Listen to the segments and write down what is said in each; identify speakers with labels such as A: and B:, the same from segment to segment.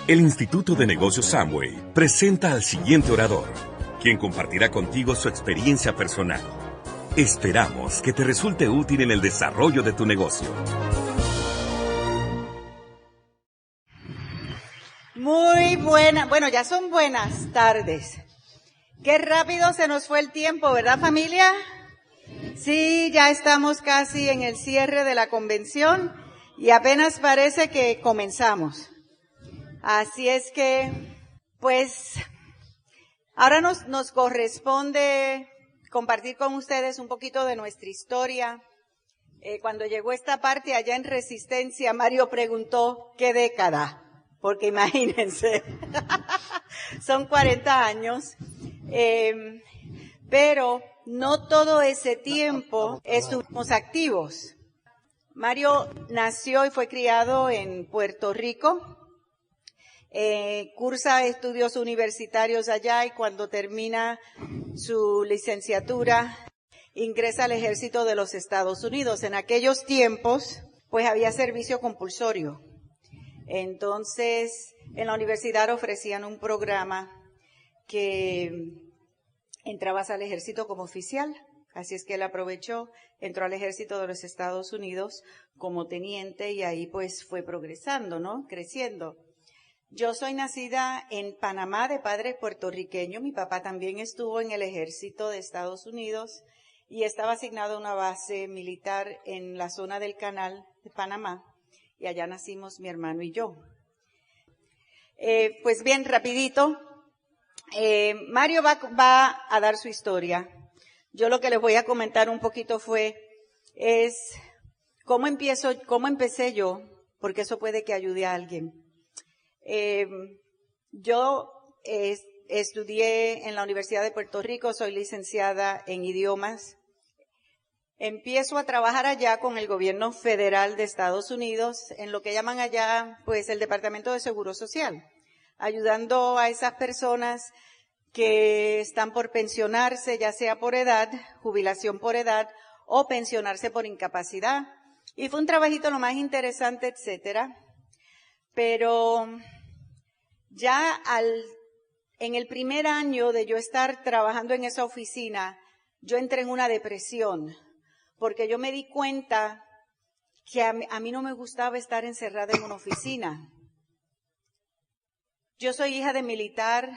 A: El Instituto de Negocios Amway presenta al siguiente orador, quien compartirá contigo su experiencia personal. Esperamos que te resulte útil en el desarrollo de tu negocio.
B: Muy buena, bueno, ya son buenas tardes. Qué rápido se nos fue el tiempo, ¿verdad, familia? Sí, ya estamos casi en el cierre de la convención y apenas parece que comenzamos. Así es que, pues, ahora nos corresponde compartir con ustedes un poquito de nuestra historia. Cuando llegó esta parte allá en Resistencia, Mario preguntó, ¿qué década? Porque imagínense, son 40 años, pero no todo ese tiempo estuvimos activos. Mario nació y fue criado en Puerto Rico, cursa estudios universitarios allá y cuando termina su licenciatura ingresa al ejército de los Estados Unidos. En aquellos tiempos, pues había servicio compulsorio. Entonces, en la universidad ofrecían un programa que entrabas al ejército como oficial. Así es que él aprovechó, entró al ejército de los Estados Unidos como teniente y ahí pues fue progresando, ¿no? Creciendo. Yo soy nacida en Panamá de padres puertorriqueños. Mi papá también estuvo en el ejército de Estados Unidos y estaba asignado a una base militar en la zona del Canal de Panamá. Y allá nacimos mi hermano y yo. Pues bien, rapidito, Mario va a dar su historia. Yo lo que les voy a comentar un poquito es cómo empecé yo, porque eso puede que ayude a alguien. Yo estudié en la Universidad de Puerto Rico, soy licenciada en idiomas. Empiezo a trabajar allá con el gobierno federal de Estados Unidos en lo que llaman allá, pues, el Departamento de Seguro Social, ayudando a esas personas que están por pensionarse, ya sea por edad, jubilación por edad, o pensionarse por incapacidad. Y fue un trabajito lo más interesante, etcétera. Pero ya en el primer año de yo estar trabajando en esa oficina, yo entré en una depresión. Porque yo me di cuenta que a mí no me gustaba estar encerrada en una oficina. Yo soy hija de militar,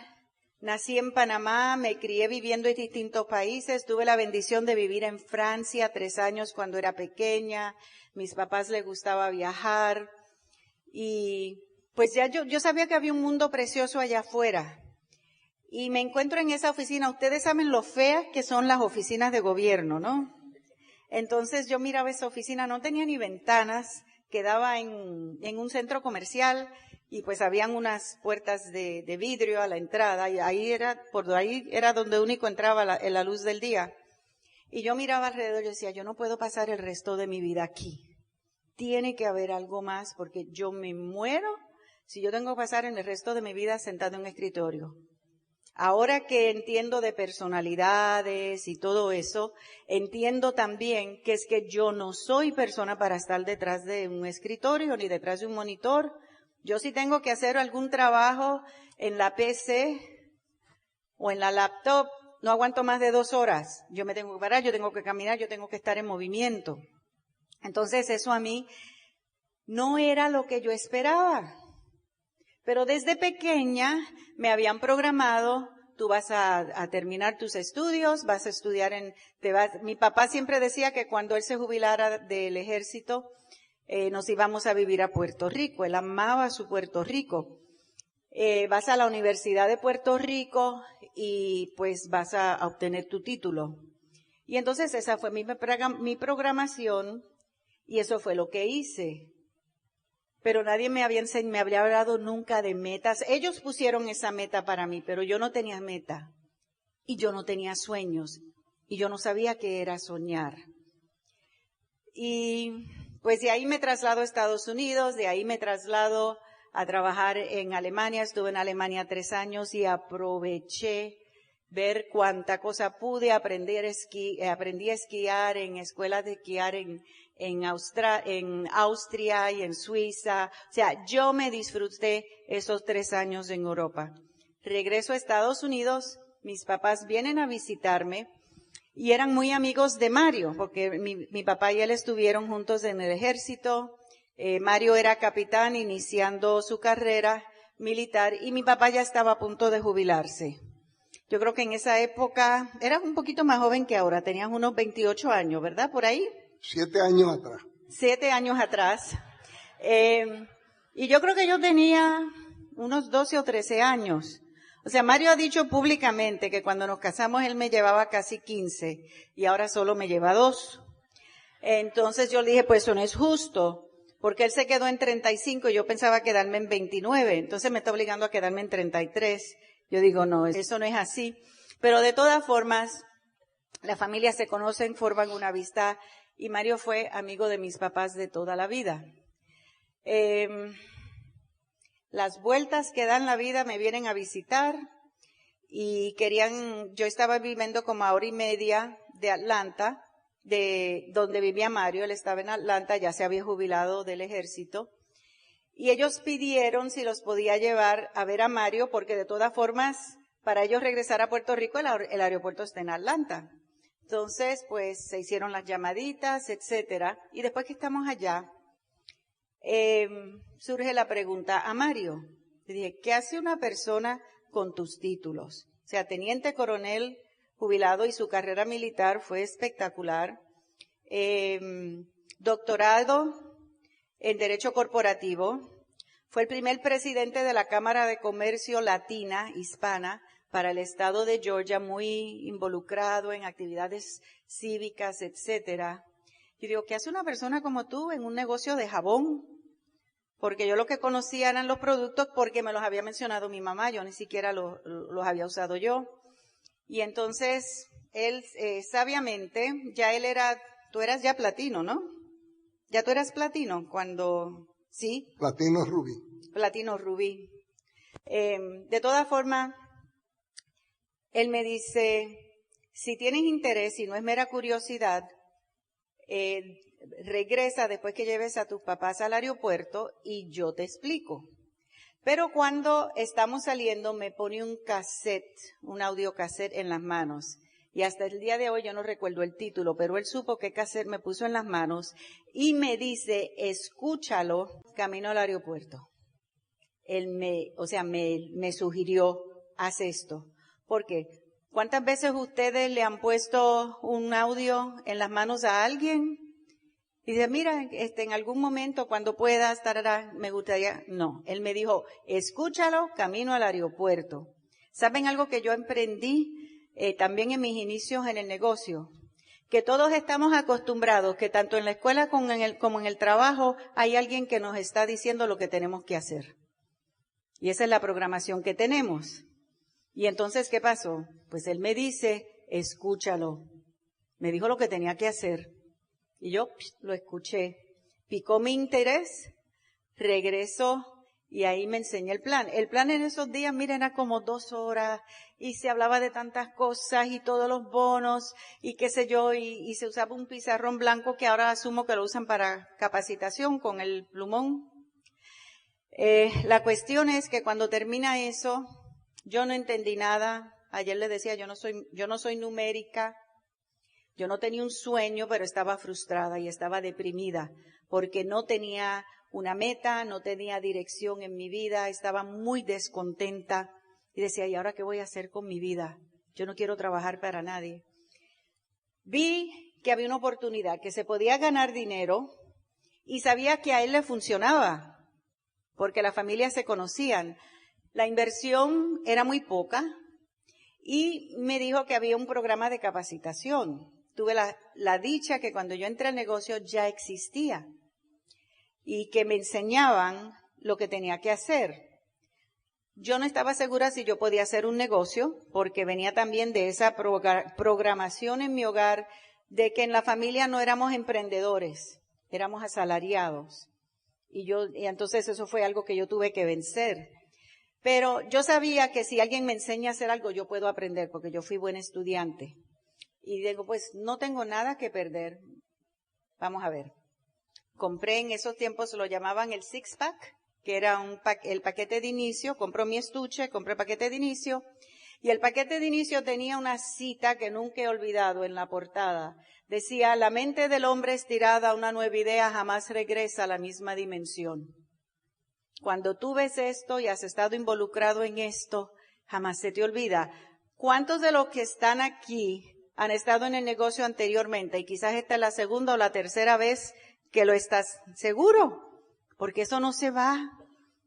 B: nací en Panamá, me crié viviendo en distintos países, tuve la bendición de vivir en Francia 3 años cuando era pequeña, mis papás les gustaba viajar y pues ya yo sabía que había un mundo precioso allá afuera. Y me encuentro en esa oficina, ustedes saben lo feas que son las oficinas de gobierno, ¿no? Entonces yo miraba esa oficina, no tenía ni ventanas, quedaba en un centro comercial y pues habían unas puertas de vidrio a la entrada y por ahí era donde único entraba la luz del día. Y yo miraba alrededor y decía, yo no puedo pasar el resto de mi vida aquí. Tiene que haber algo más porque yo me muero si yo tengo que pasar en el resto de mi vida sentado en un escritorio. Ahora que entiendo de personalidades y todo eso, entiendo también que es que yo no soy persona para estar detrás de un escritorio ni detrás de un monitor. Yo sí tengo que hacer algún trabajo en la PC o en la laptop, no aguanto más de 2 horas. Yo me tengo que parar, yo tengo que caminar, yo tengo que estar en movimiento. Entonces eso a mí no era lo que yo esperaba. Pero desde pequeña me habían programado, tú vas a terminar tus estudios, vas a estudiar mi papá siempre decía que cuando él se jubilara del ejército, nos íbamos a vivir a Puerto Rico, él amaba su Puerto Rico. Vas a la Universidad de Puerto Rico y pues vas a obtener tu título. Y entonces esa fue mi programación y eso fue lo que hice. Pero nadie me había hablado nunca de metas. Ellos pusieron esa meta para mí, pero yo no tenía meta. Y yo no tenía sueños. Y yo no sabía qué era soñar. Y pues de ahí me traslado a Estados Unidos, de ahí me traslado a trabajar en Alemania. Estuve en Alemania 3 años y aproveché ver cuánta cosa pude aprendí a esquiar en escuelas de esquiar en en Austria y en Suiza. O sea, yo me disfruté esos 3 años en Europa. Regreso a Estados Unidos, mis papás vienen a visitarme y eran muy amigos de Mario, porque mi papá y él estuvieron juntos en el ejército. Mario era capitán iniciando su carrera militar y mi papá ya estaba a punto de jubilarse. Yo creo que en esa época eras un poquito más joven que ahora, tenías unos 28 años, ¿verdad? Por ahí.
C: 7 años atrás.
B: 7 años atrás. Y yo creo que yo tenía unos 12 o 13 años. O sea, Mario ha dicho públicamente que cuando nos casamos él me llevaba casi 15 y ahora solo me lleva 2. Entonces yo le dije, pues eso no es justo, porque él se quedó en 35 y yo pensaba quedarme en 29, entonces me está obligando a quedarme en 33. Yo digo, no, eso no es así. Pero de todas formas, las familias se conocen, forman una amistad y Mario fue amigo de mis papás de toda la vida. Las vueltas que dan la vida me vienen a visitar y yo estaba viviendo como a 1:30 de Atlanta, de donde vivía Mario, él estaba en Atlanta, ya se había jubilado del ejército, y ellos pidieron si los podía llevar a ver a Mario, porque de todas formas, para ellos regresar a Puerto Rico, el aeropuerto está en Atlanta. Entonces, pues, se hicieron las llamaditas, etcétera, y después que estamos allá, surge la pregunta a Mario. Le dije, ¿qué hace una persona con tus títulos? O sea, teniente coronel jubilado y su carrera militar fue espectacular. Doctorado en Derecho Corporativo. Fue el primer presidente de la Cámara de Comercio Latina, Hispana, para el estado de Georgia, muy involucrado en actividades cívicas, etcétera. Yo digo, ¿qué hace una persona como tú en un negocio de jabón? Porque yo lo que conocía eran los productos porque me los había mencionado mi mamá, yo ni siquiera los había usado yo. Y entonces, él sabiamente, tú eras ya platino, ¿no? Ya tú eras platino cuando, ¿sí?
C: Platino rubí.
B: Platino rubí. De todas formas, él me dice, si tienes interés y no es mera curiosidad, regresa después que lleves a tus papás al aeropuerto y yo te explico. Pero cuando estamos saliendo me pone un audiocassette en las manos. Y hasta el día de hoy yo no recuerdo el título, pero él supo qué cassette me puso en las manos y me dice, escúchalo camino al aeropuerto. Él me sugirió, haz esto. ¿Por qué? ¿Cuántas veces ustedes le han puesto un audio en las manos a alguien? Y dice, mira, en algún momento cuando puedas, me gustaría. No, él me dijo, escúchalo camino al aeropuerto. ¿Saben algo que yo emprendí también en mis inicios en el negocio? Que todos estamos acostumbrados, que tanto en la escuela como en el trabajo hay alguien que nos está diciendo lo que tenemos que hacer. Y esa es la programación que tenemos. Y entonces, ¿qué pasó? Pues él me dice, escúchalo. Me dijo lo que tenía que hacer. Y yo lo escuché. Picó mi interés, regresó y ahí me enseñó el plan. El plan en esos días, miren, era como 2 horas y se hablaba de tantas cosas y todos los bonos y qué sé yo, y se usaba un pizarrón blanco que ahora asumo que lo usan para capacitación con el plumón. La cuestión es que cuando termina eso, yo no entendí nada. Ayer le decía, yo no soy numérica. Yo no tenía un sueño, pero estaba frustrada y estaba deprimida porque no tenía una meta, no tenía dirección en mi vida, estaba muy descontenta y decía, ¿y ahora qué voy a hacer con mi vida? Yo no quiero trabajar para nadie. Vi que había una oportunidad, que se podía ganar dinero y sabía que a él le funcionaba porque las familias se conocían. La inversión era muy poca y me dijo que había un programa de capacitación. Tuve la dicha que cuando yo entré al negocio ya existía y que me enseñaban lo que tenía que hacer. Yo no estaba segura si yo podía hacer un negocio porque venía también de esa programación en mi hogar de que en la familia no éramos emprendedores, éramos asalariados. Y entonces eso fue algo que yo tuve que vencer. Pero yo sabía que si alguien me enseña a hacer algo, yo puedo aprender porque yo fui buena estudiante. Y digo, pues no tengo nada que perder. Vamos a ver. Compré en esos tiempos, lo llamaban el six pack, que era el paquete de inicio. Compró mi estuche, compré el paquete de inicio. Y el paquete de inicio tenía una cita que nunca he olvidado en la portada. Decía, la mente del hombre estirada a una nueva idea jamás regresa a la misma dimensión. Cuando tú ves esto y has estado involucrado en esto, jamás se te olvida. ¿Cuántos de los que están aquí han estado en el negocio anteriormente? Y quizás esta es la segunda o la tercera vez que lo estás seguro, porque eso no se va.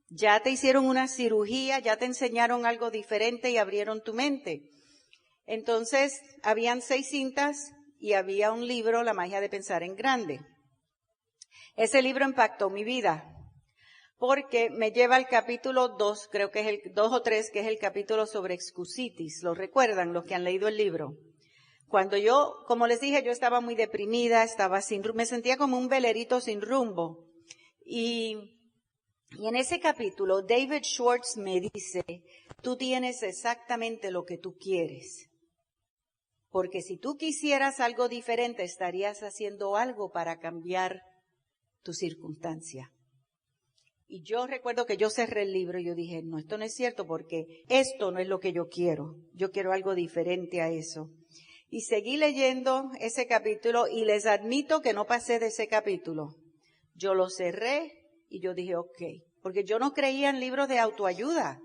B: Ya te hicieron una cirugía, ya te enseñaron algo diferente y abrieron tu mente. Entonces, habían 6 cintas y había un libro, La magia de pensar en grande. Ese libro impactó mi vida, porque me lleva al capítulo 2, creo que es el 2 o 3, que es el capítulo sobre excusitis. ¿Lo recuerdan los que han leído el libro? Cuando yo, como les dije, yo estaba muy deprimida, me sentía como un velerito sin rumbo. Y en ese capítulo, David Schwartz me dice, tú tienes exactamente lo que tú quieres. Porque si tú quisieras algo diferente, estarías haciendo algo para cambiar tu circunstancia. Y yo recuerdo que yo cerré el libro y yo dije, no, esto no es cierto porque esto no es lo que yo quiero. Yo quiero algo diferente a eso. Y seguí leyendo ese capítulo y les admito que no pasé de ese capítulo. Yo lo cerré y yo dije, ok, porque yo no creía en libros de autoayuda.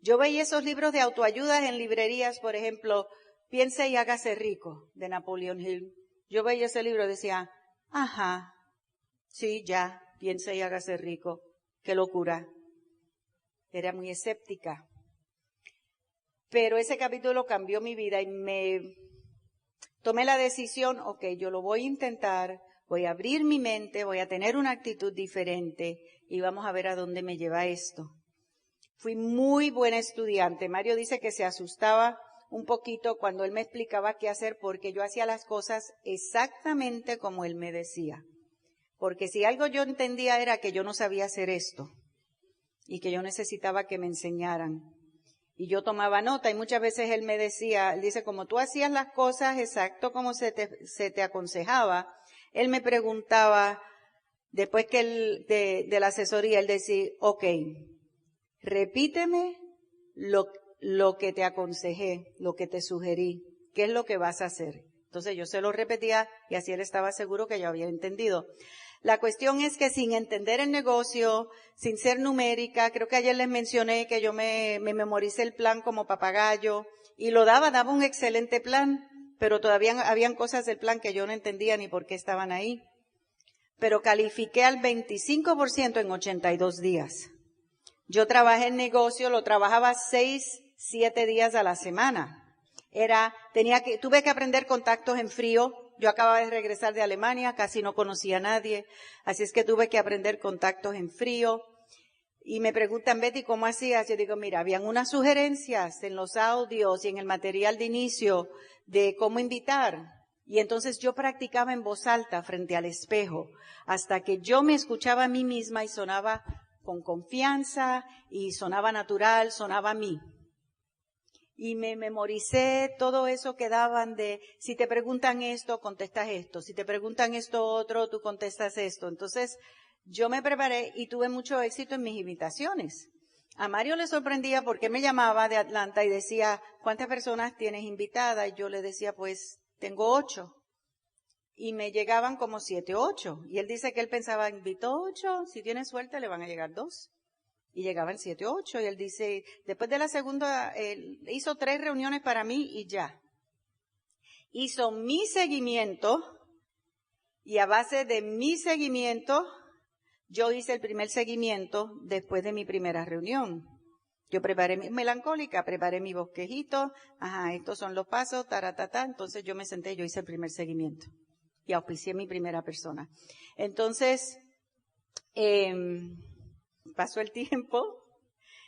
B: Yo veía esos libros de autoayuda en librerías, por ejemplo, Piense y hágase rico, de Napoleon Hill. Yo veía ese libro y decía, ajá, sí, ya, piense y hágase rico. Qué locura. Era muy escéptica. Pero ese capítulo cambió mi vida y me tomé la decisión, ok, yo lo voy a intentar, voy a abrir mi mente, voy a tener una actitud diferente y vamos a ver a dónde me lleva esto. Fui muy buena estudiante. Mario dice que se asustaba un poquito cuando él me explicaba qué hacer porque yo hacía las cosas exactamente como él me decía. Porque si algo yo entendía era que yo no sabía hacer esto y que yo necesitaba que me enseñaran. Y yo tomaba nota y muchas veces él me decía, él dice, como tú hacías las cosas exacto como se te aconsejaba, él me preguntaba, después que de la asesoría, él decía, ok, repíteme lo que te aconsejé, lo que te sugerí, ¿qué es lo que vas a hacer? Entonces yo se lo repetía y así él estaba seguro que yo había entendido. La cuestión es que sin entender el negocio, sin ser numérica, creo que ayer les mencioné que yo me memoricé el plan como papagayo y lo daba un excelente plan, pero todavía habían cosas del plan que yo no entendía ni por qué estaban ahí. Pero califiqué al 25% en 82 días. Yo trabajé en negocio, lo trabajaba 6, 7 días a la semana. Tuve que aprender contactos en frío. Yo acababa de regresar de Alemania, casi no conocía a nadie, así es que tuve que aprender contactos en frío. Y me preguntan, Betty, ¿cómo hacías? Yo digo, mira, habían unas sugerencias en los audios y en el material de inicio de cómo invitar. Y entonces yo practicaba en voz alta frente al espejo, hasta que yo me escuchaba a mí misma y sonaba con confianza y sonaba natural, sonaba a mí. Y me memoricé todo eso que daban de, si te preguntan esto, contestas esto. Si te preguntan esto otro, tú contestas esto. Entonces, yo me preparé y tuve mucho éxito en mis invitaciones. A Mario le sorprendía porque me llamaba de Atlanta y decía, ¿cuántas personas tienes invitadas? Y yo le decía, pues, tengo 8. Y me llegaban como 7 o 8. Y él dice que él pensaba, invitó 8, si tiene suerte le van a llegar 2. Y llegaban 7 o 8, y él dice, después de la segunda, hizo 3 reuniones para mí y ya. Hizo mi seguimiento, y a base de mi seguimiento, yo hice el primer seguimiento después de mi primera reunión. Yo preparé mi melancólica, preparé mi bosquejito, estos son los pasos, taratata, entonces yo me senté, yo hice el primer seguimiento. Y auspicié mi primera persona. Entonces, pasó el tiempo,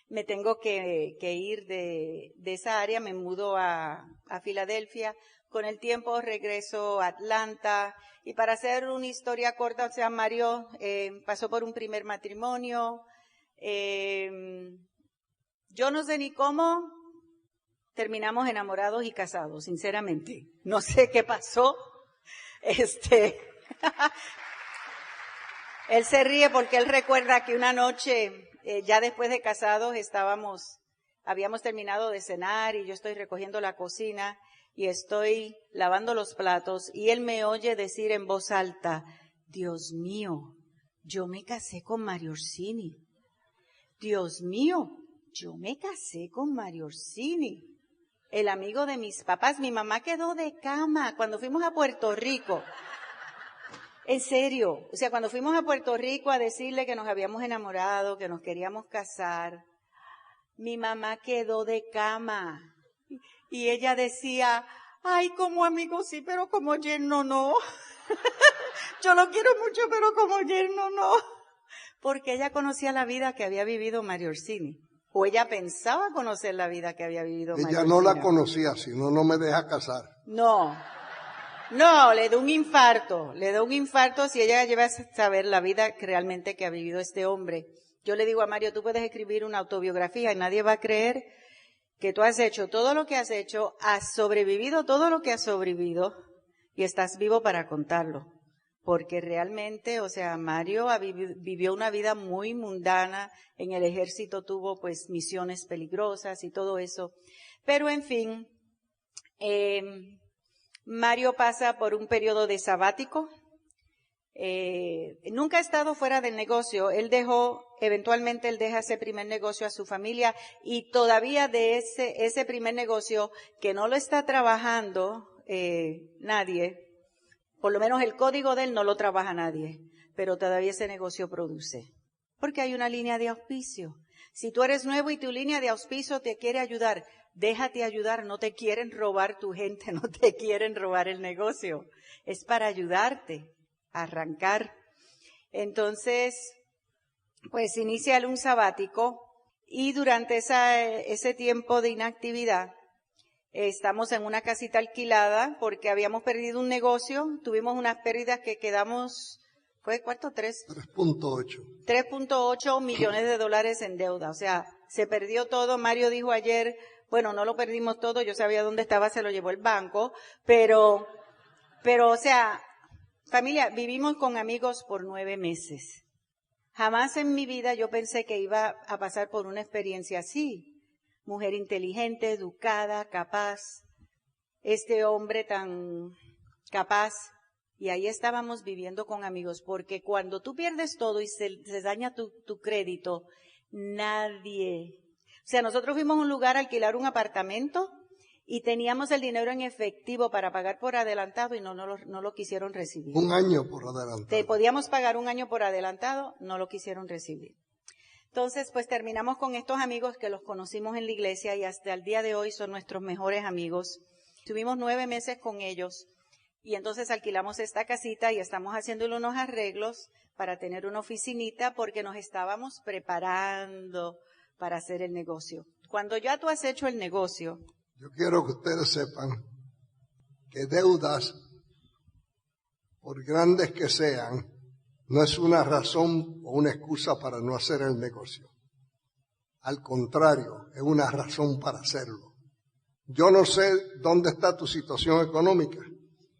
B: me tengo que ir de esa área, me mudo a Filadelfia, con el tiempo regreso a Atlanta, y para hacer una historia corta, o sea, Mario pasó por un primer matrimonio, yo no sé ni cómo terminamos enamorados y casados, sinceramente, no sé qué pasó, Él se ríe porque él recuerda que una noche, ya después de casados, habíamos terminado de cenar y yo estoy recogiendo la cocina y estoy lavando los platos y él me oye decir en voz alta, Dios mío, yo me casé con Mario Orsini. Dios mío, yo me casé con Mario Orsini, el amigo de mis papás. Mi mamá quedó de cama cuando fuimos a Puerto Rico. En serio, o sea, cuando fuimos a Puerto Rico a decirle que nos habíamos enamorado, que nos queríamos casar, mi mamá quedó de cama. Y ella decía, ay, como amigo sí, pero como yerno no. Yo lo quiero mucho, pero como yerno no. Porque ella conocía la vida que había vivido Mario Orsini. O ella pensaba conocer la vida que había vivido Mario Orsini.
C: Ella no la conocía, si no, no me deja casar.
B: No, le da un infarto si ella llega a saber la vida realmente que ha vivido este hombre. Yo le digo a Mario, tú puedes escribir una autobiografía y nadie va a creer que tú has hecho todo lo que has hecho, has sobrevivido todo lo que has sobrevivido y estás vivo para contarlo. Porque realmente, o sea, Mario vivió una vida muy mundana, en el ejército tuvo pues misiones peligrosas y todo eso. Pero en fin, Mario pasa por un periodo de sabático. Nunca ha estado fuera del negocio. Eventualmente él deja ese primer negocio a su familia y todavía de ese primer negocio que no lo está trabajando nadie, por lo menos el código de él no lo trabaja nadie, pero todavía ese negocio produce. Porque hay una línea de auspicio. Si tú eres nuevo y tu línea de auspicio te quiere ayudar, déjate ayudar, no te quieren robar tu gente, no te quieren robar el negocio. Es para ayudarte a arrancar. Entonces, pues inicia un sabático y durante ese tiempo de inactividad, estamos en una casita alquilada porque habíamos perdido un negocio, tuvimos unas pérdidas que quedamos, ¿cuánto?
C: 3.8.
B: 3.8 millones de dólares en deuda, o sea, se perdió todo. Mario dijo ayer, bueno, no lo perdimos todo, yo sabía dónde estaba, se lo llevó el banco, pero, o sea, familia, vivimos con amigos por 9 meses. Jamás en mi vida yo pensé que iba a pasar por una experiencia así. Mujer inteligente, educada, capaz, este hombre tan capaz, y ahí estábamos viviendo con amigos, porque cuando tú pierdes todo y se daña tu crédito, nadie, o sea, nosotros fuimos a un lugar a alquilar un apartamento y teníamos el dinero en efectivo para pagar por adelantado y no lo quisieron recibir.
C: Un año por adelantado.
B: Podíamos pagar un año por adelantado, no lo quisieron recibir. Entonces, pues terminamos con estos amigos que los conocimos en la iglesia y hasta el día de hoy son nuestros mejores amigos. Tuvimos 9 meses con ellos y entonces alquilamos esta casita y estamos haciéndole unos arreglos para tener una oficinita porque nos estábamos preparando para hacer el negocio. Cuando ya tú has hecho el negocio.
C: Yo quiero que ustedes sepan que deudas, por grandes que sean, no es una razón o una excusa para no hacer el negocio. Al contrario, es una razón para hacerlo. Yo no sé dónde está tu situación económica,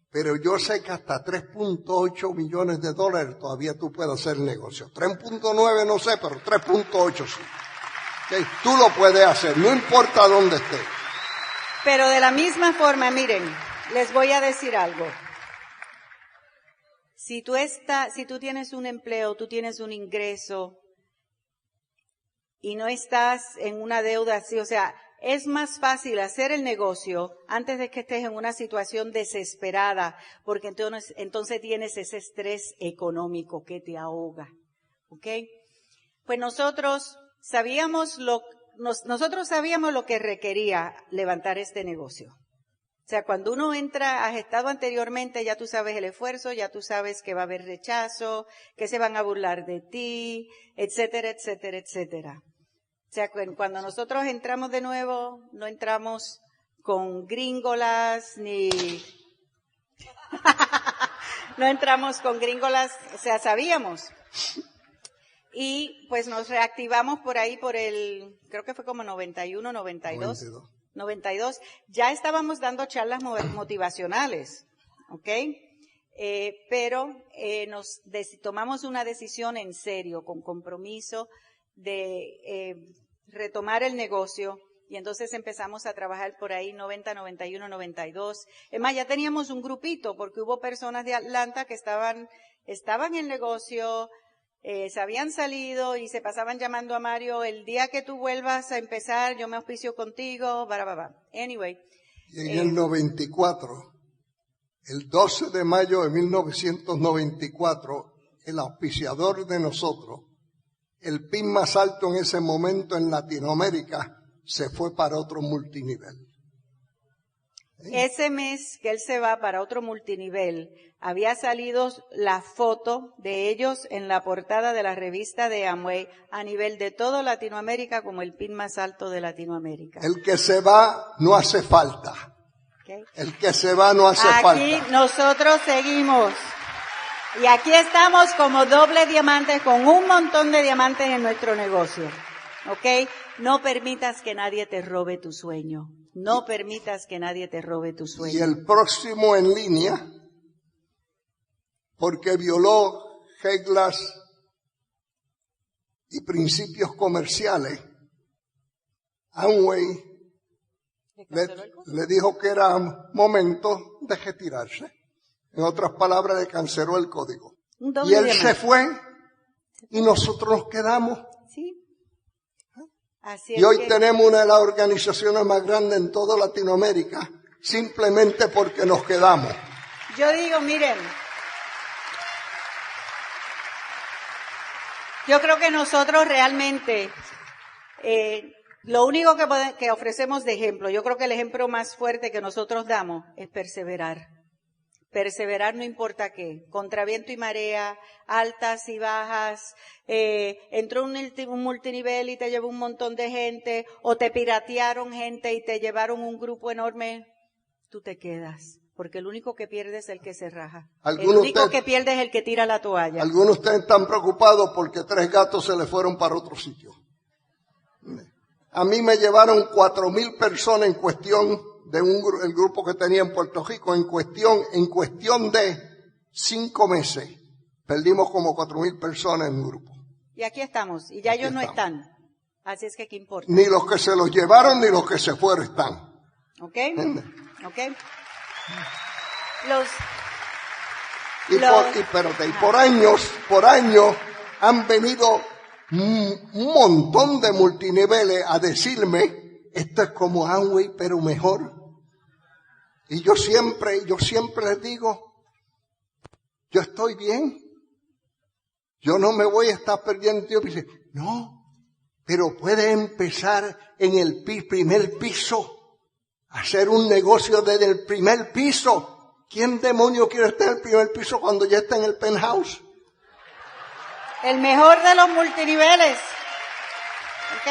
C: pero yo sé que hasta 3.8 millones de dólares todavía tú puedes hacer el negocio. 3.9 no sé, pero 3.8 sí. ¿Okay? Tú lo puedes hacer, no importa dónde estés.
B: Pero de la misma forma, miren, les voy a decir algo. Si tú tienes un empleo, tú tienes un ingreso y no estás en una deuda así, o sea, es más fácil hacer el negocio antes de que estés en una situación desesperada, porque entonces tienes ese estrés económico que te ahoga, ¿ok? Pues nosotros sabíamos lo que requería levantar este negocio. O sea, cuando uno entra, has estado anteriormente, ya tú sabes el esfuerzo, ya tú sabes que va a haber rechazo, que se van a burlar de ti, etcétera, etcétera, etcétera. O sea, cuando nosotros entramos de nuevo, no entramos con gringolas ni... no entramos con gringolas, o sea, sabíamos. Y pues nos reactivamos por ahí creo que fue como 91, 92, ya estábamos dando charlas motivacionales, ¿ok? pero tomamos una decisión en serio, con compromiso, de retomar el negocio. Y entonces empezamos a trabajar por ahí 90, 91, 92. Es más, ya teníamos un grupito porque hubo personas de Atlanta que estaban en el negocio, se habían salido y se pasaban llamando a Mario, el día que tú vuelvas a empezar, yo me auspicio contigo, Anyway.
C: Y en el 94, el 12 de mayo de 1994, el auspiciador de nosotros, el PIB más alto en ese momento en Latinoamérica, se fue para otro multinivel.
B: Ese mes que él se va para otro multinivel, había salido la foto de ellos en la portada de la revista de Amway a nivel de toda Latinoamérica como el PIB más alto de Latinoamérica.
C: El que se va no hace falta.
B: Okay.
C: El que se va no hace falta.
B: Aquí nosotros seguimos. Y aquí estamos como doble diamante con un montón de diamantes en nuestro negocio. ¿Ok? No permitas que nadie te robe tu sueño. No permitas que nadie te robe tu sueño.
C: Y el próximo en línea, porque violó reglas y principios comerciales, Amway le dijo que era momento de retirarse. En otras palabras, le canceló el código. Y él se fue y nosotros nos quedamos.
B: Sí. Así
C: Y hoy tenemos una de las organizaciones más grandes en toda Latinoamérica, simplemente porque nos quedamos.
B: Yo digo, miren, yo creo que nosotros realmente, lo único que ofrecemos de ejemplo, yo creo que el ejemplo más fuerte que nosotros damos es perseverar. Perseverar no importa qué, contra viento y marea, altas y bajas, entró un multinivel y te llevó un montón de gente, o te piratearon gente y te llevaron un grupo enorme, tú te quedas, porque el único que pierde es el que se raja. El único que pierde es el que tira la toalla.
C: Algunos de ustedes están preocupados porque 3 gatos se le fueron para otro sitio. A mí me llevaron 4,000 personas en cuestión de el grupo que tenía en Puerto Rico, en cuestión de 5 meses. Perdimos como 4,000 personas en un grupo.
B: Y aquí estamos, y ya ellos no están. Así es que ¿qué importa?
C: Ni los que se los llevaron, ni los que se fueron están.
B: ¿Ok?
C: ¿Entiendes?
B: ¿Ok?
C: Y por años han venido un montón de multiniveles a decirme, esto es como Amway, pero mejor. Y yo siempre les digo, yo estoy bien. Yo no me voy a estar perdiendo tiempo. Y dice, no, pero puede empezar en el primer piso, hacer un negocio desde el primer piso. ¿Quién demonio quiere estar en el primer piso cuando ya está en el penthouse?
B: El mejor de los multiniveles. ¿Ok?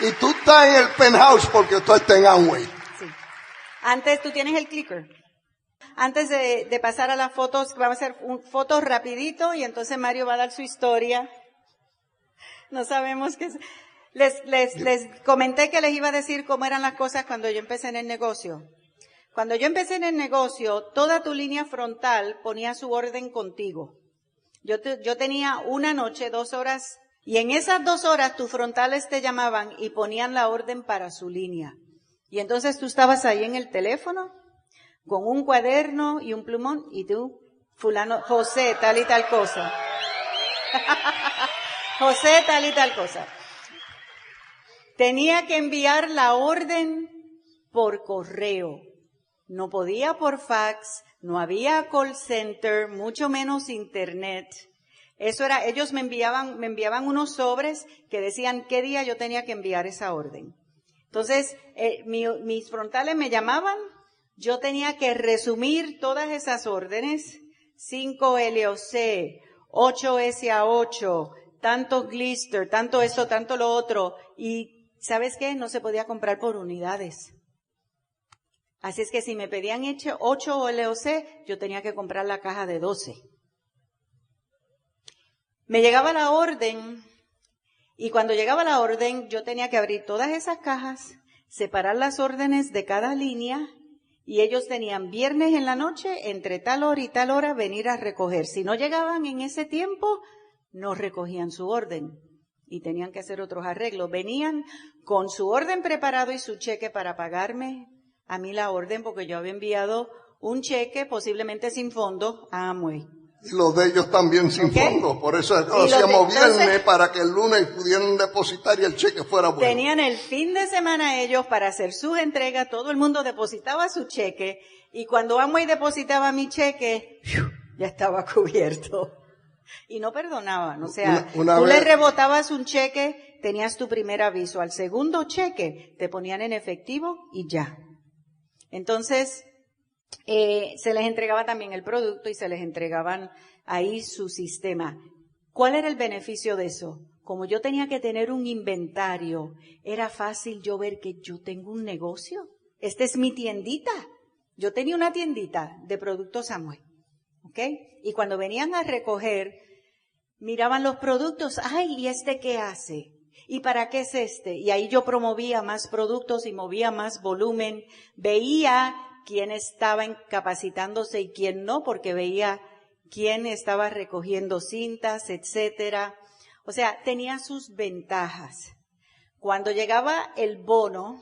C: Y tú estás en el penthouse porque tú estás en Amway.
B: Sí. Antes, tú tienes el clicker. Antes de pasar a las fotos, vamos a hacer fotos rapidito y entonces Mario va a dar su historia. No sabemos qué es. Les comenté que les iba a decir cómo eran las cosas cuando yo empecé en el negocio. Cuando yo empecé en el negocio, toda tu línea frontal ponía su orden contigo. Yo tenía una noche, 2 horas, y en esas 2 horas tus frontales te llamaban y ponían la orden para su línea. Y entonces tú estabas ahí en el teléfono con un cuaderno y un plumón y tú, fulano, José, tal y tal cosa. José, tal y tal cosa. Tenía que enviar la orden por correo. No podía por fax, no había call center, mucho menos internet. Eso era, ellos me enviaban unos sobres que decían qué día yo tenía que enviar esa orden. Entonces, mis frontales me llamaban, yo tenía que resumir todas esas órdenes, 5 LOC, 8 SA8, tanto Glister, tanto eso, tanto lo otro, y ¿sabes qué? No se podía comprar por unidades. Así es que si me pedían 8 LOC, yo tenía que comprar la caja de 12. Me llegaba la orden, y cuando llegaba la orden, yo tenía que abrir todas esas cajas, separar las órdenes de cada línea, Y ellos tenían viernes en la noche, entre tal hora y tal hora, venir a recoger. Si no llegaban en ese tiempo, no recogían su orden y tenían que hacer otros arreglos. Venían con su orden preparado y su cheque para pagarme a mí la orden, porque yo había enviado un cheque, posiblemente sin fondo, a Amway.
C: Y los de ellos también sin fondo. Por eso lo hacíamos viernes para que el lunes pudieran depositar y el cheque fuera bueno.
B: Tenían el fin de semana ellos para hacer sus entregas. Todo el mundo depositaba su cheque. Y cuando Amway depositaba mi cheque, ya estaba cubierto. Y no perdonaban. O sea, tú le rebotabas un cheque, tenías tu primer aviso. Al segundo cheque te ponían en efectivo y ya. Entonces, se les entregaba también el producto y se les entregaban ahí su sistema. ¿Cuál era el beneficio de eso? Como yo tenía que tener un inventario, era fácil yo ver que yo tengo un negocio. Esta es mi tiendita. Yo tenía una tiendita de productos Amway. ¿Ok? Y cuando venían a recoger, miraban los productos. ¡Ay! ¿Y este qué hace? ¿Y para qué es este? Y ahí yo promovía más productos y movía más volumen. Veía quién estaba capacitándose y quién no, porque veía quién estaba recogiendo cintas, etcétera. O sea, tenía sus ventajas. Cuando llegaba el bono,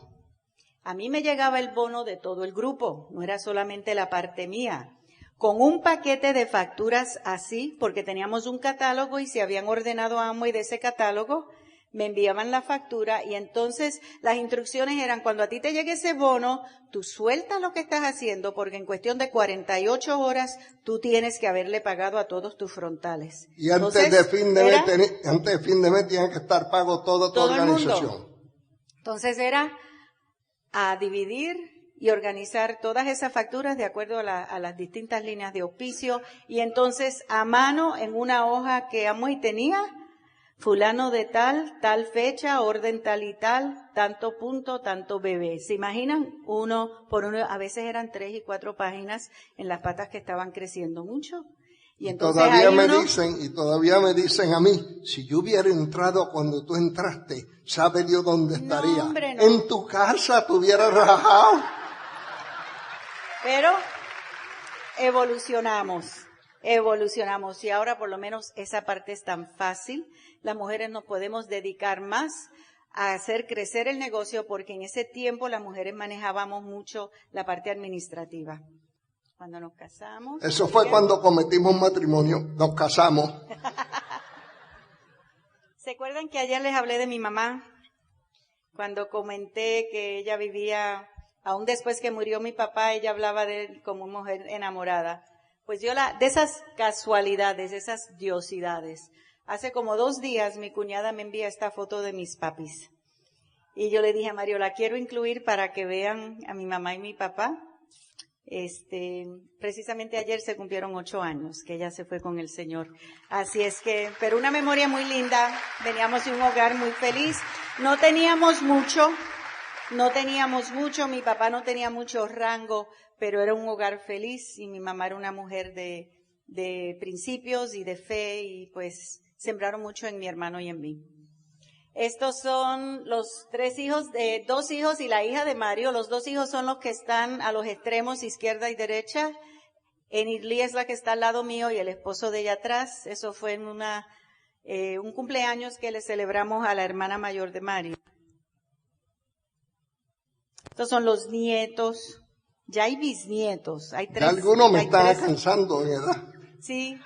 B: a mí me llegaba el bono de todo el grupo, no era solamente la parte mía. Con un paquete de facturas así, porque teníamos un catálogo y se habían ordenado Amway de ese catálogo, me enviaban la factura y entonces las instrucciones eran: cuando a ti te llegue ese bono, tú sueltas lo que estás haciendo, porque en cuestión de 48 horas tú tienes que haberle pagado a todos tus frontales.
C: Y antes de fin de mes tiene que estar pago toda tu organización.
B: Entonces era a dividir y organizar todas esas facturas de acuerdo a las distintas líneas de auspicio, y entonces a mano en una hoja que Amway tenía, fulano de tal fecha, orden tal y tal, tanto punto, tanto bebé. ¿Se imaginan? Uno por uno, a veces eran 3 y 4 páginas en las patas que estaban creciendo mucho. Y entonces
C: todavía me dicen a mí, si yo hubiera entrado cuando tú entraste, ¿sabe Dios dónde estaría?
B: No, hombre, no.
C: En tu casa te hubiera rajado.
B: Pero evolucionamos y ahora por lo menos esa parte es tan fácil. Las mujeres nos podemos dedicar más a hacer crecer el negocio, porque en ese tiempo las mujeres manejábamos mucho la parte administrativa. Cuando nos casamos.
C: Eso fue cuando cometimos matrimonio, nos casamos.
B: ¿Se acuerdan que ayer les hablé de mi mamá? Cuando comenté que ella vivía, aún después que murió mi papá, ella hablaba de él como una mujer enamorada. Pues yo de esas casualidades, esas diosidades, hace como 2 días mi cuñada me envía esta foto de mis papis. Y yo le dije a Mario, la quiero incluir para que vean a mi mamá y mi papá. Precisamente ayer se cumplieron 8 años que ella se fue con el Señor. Así es que, pero una memoria muy linda. Veníamos de un hogar muy feliz. No teníamos mucho. Mi papá no tenía mucho rango, pero era un hogar feliz y mi mamá era una mujer de principios y de fe, y pues sembraron mucho en mi hermano y en mí. Estos son los 2 hijos y la hija de Mario. Los 2 hijos son los que están a los extremos, izquierda y derecha. Enirli es la que está al lado mío y el esposo de ella atrás. Eso fue en un cumpleaños que le celebramos a la hermana mayor de Mario. Estos son los nietos. Ya hay bisnietos. Hay 3.
C: Algunos me están alcanzando en edad.
B: Sí.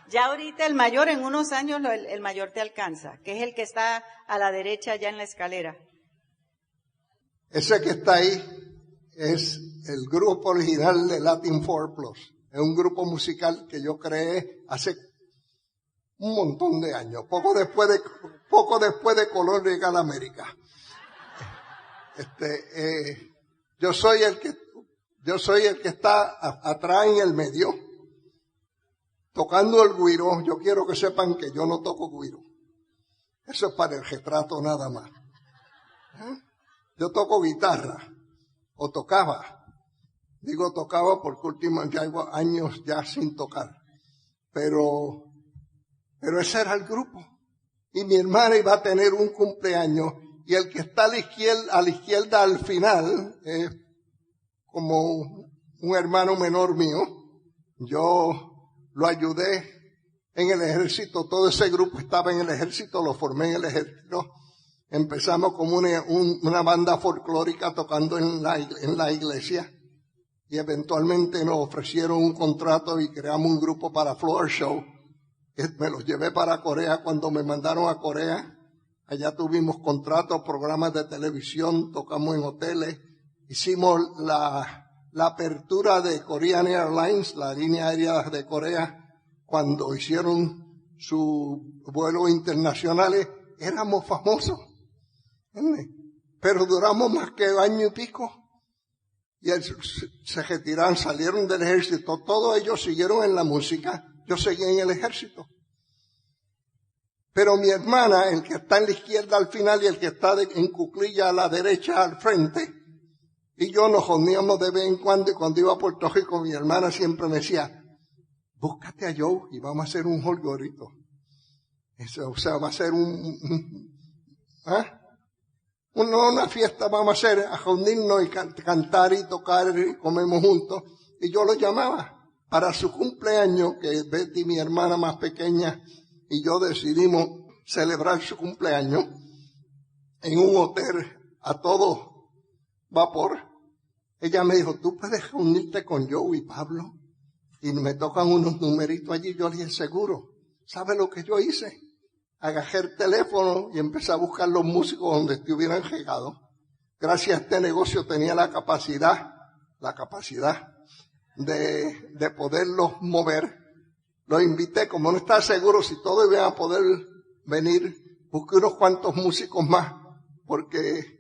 B: Ya ahorita el mayor, en unos años, el mayor te alcanza, que es el que está a la derecha ya en la escalera.
C: Ese que está ahí es el grupo original de Latin 4 Plus. Es un grupo musical que yo creé hace un montón de años, poco después de Colón llegar a la América. Yo soy el que está atrás en el medio, tocando el güiro. Yo quiero que sepan que yo no toco güiro. Eso es para el retrato nada más. Yo toco guitarra, o tocaba. Digo tocaba porque últimamente hay años ya sin tocar. Pero ese era el grupo. Y mi hermana iba a tener un cumpleaños Y el que está a la izquierda al final es como un hermano menor mío. Yo lo ayudé en el ejército, todo ese grupo estaba en el ejército, lo formé en el ejército. Empezamos como una banda folclórica tocando en la iglesia y eventualmente nos ofrecieron un contrato y creamos un grupo para Floor Show. Me los llevé para Corea cuando me mandaron a Corea. Allá tuvimos contratos, programas de televisión, tocamos en hoteles. Hicimos la apertura de Korean Airlines, la línea aérea de Corea, cuando hicieron sus vuelos internacionales. Éramos famosos, ¿entiendes? Pero duramos más que año y pico. Y se retiraron, salieron del ejército. Todos ellos siguieron en la música. Yo seguí en el ejército. Pero mi hermana, el que está en la izquierda al final y el que está en cuclilla a la derecha al frente, y yo nos reuníamos de vez en cuando, y cuando iba a Puerto Rico, mi hermana siempre me decía, búscate a Joe y vamos a hacer un jolgorito. O sea, va a ser una fiesta, vamos a hacer, a reunirnos y cantar y tocar y comemos juntos. Y yo lo llamaba para su cumpleaños, que Betty, mi hermana más pequeña, y yo decidimos celebrar su cumpleaños en un hotel a todo vapor. Ella me dijo, ¿tú puedes reunirte con Joe y Pablo? Y me tocan unos numeritos allí. Yo le dije, seguro. ¿Sabe lo que yo hice? Agarré el teléfono y empecé a buscar los músicos donde estuvieran regados. Gracias a este negocio tenía la capacidad de poderlos mover. Los invité, como no estaba seguro si todos iban a poder venir, busqué unos cuantos músicos más, porque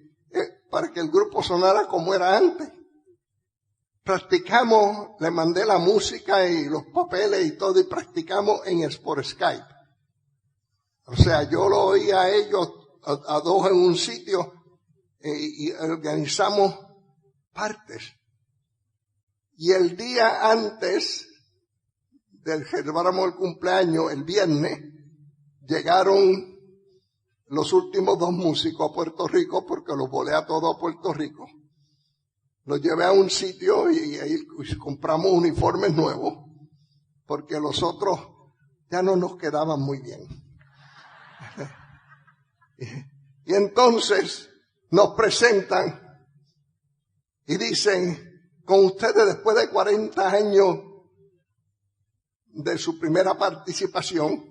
C: para que el grupo sonara como era antes. Practicamos, le mandé la música y los papeles y todo, y practicamos por Skype. O sea, yo lo oía a ellos, a dos en un sitio, y organizamos partes. Y el día antes celebramos el cumpleaños, el viernes, llegaron los últimos dos músicos a Puerto Rico, porque los volé a todos a Puerto Rico. Los llevé a un sitio y ahí compramos uniformes nuevos, porque los otros ya no nos quedaban muy bien. Y entonces nos presentan y dicen, con ustedes después de 40 años de su primera participación,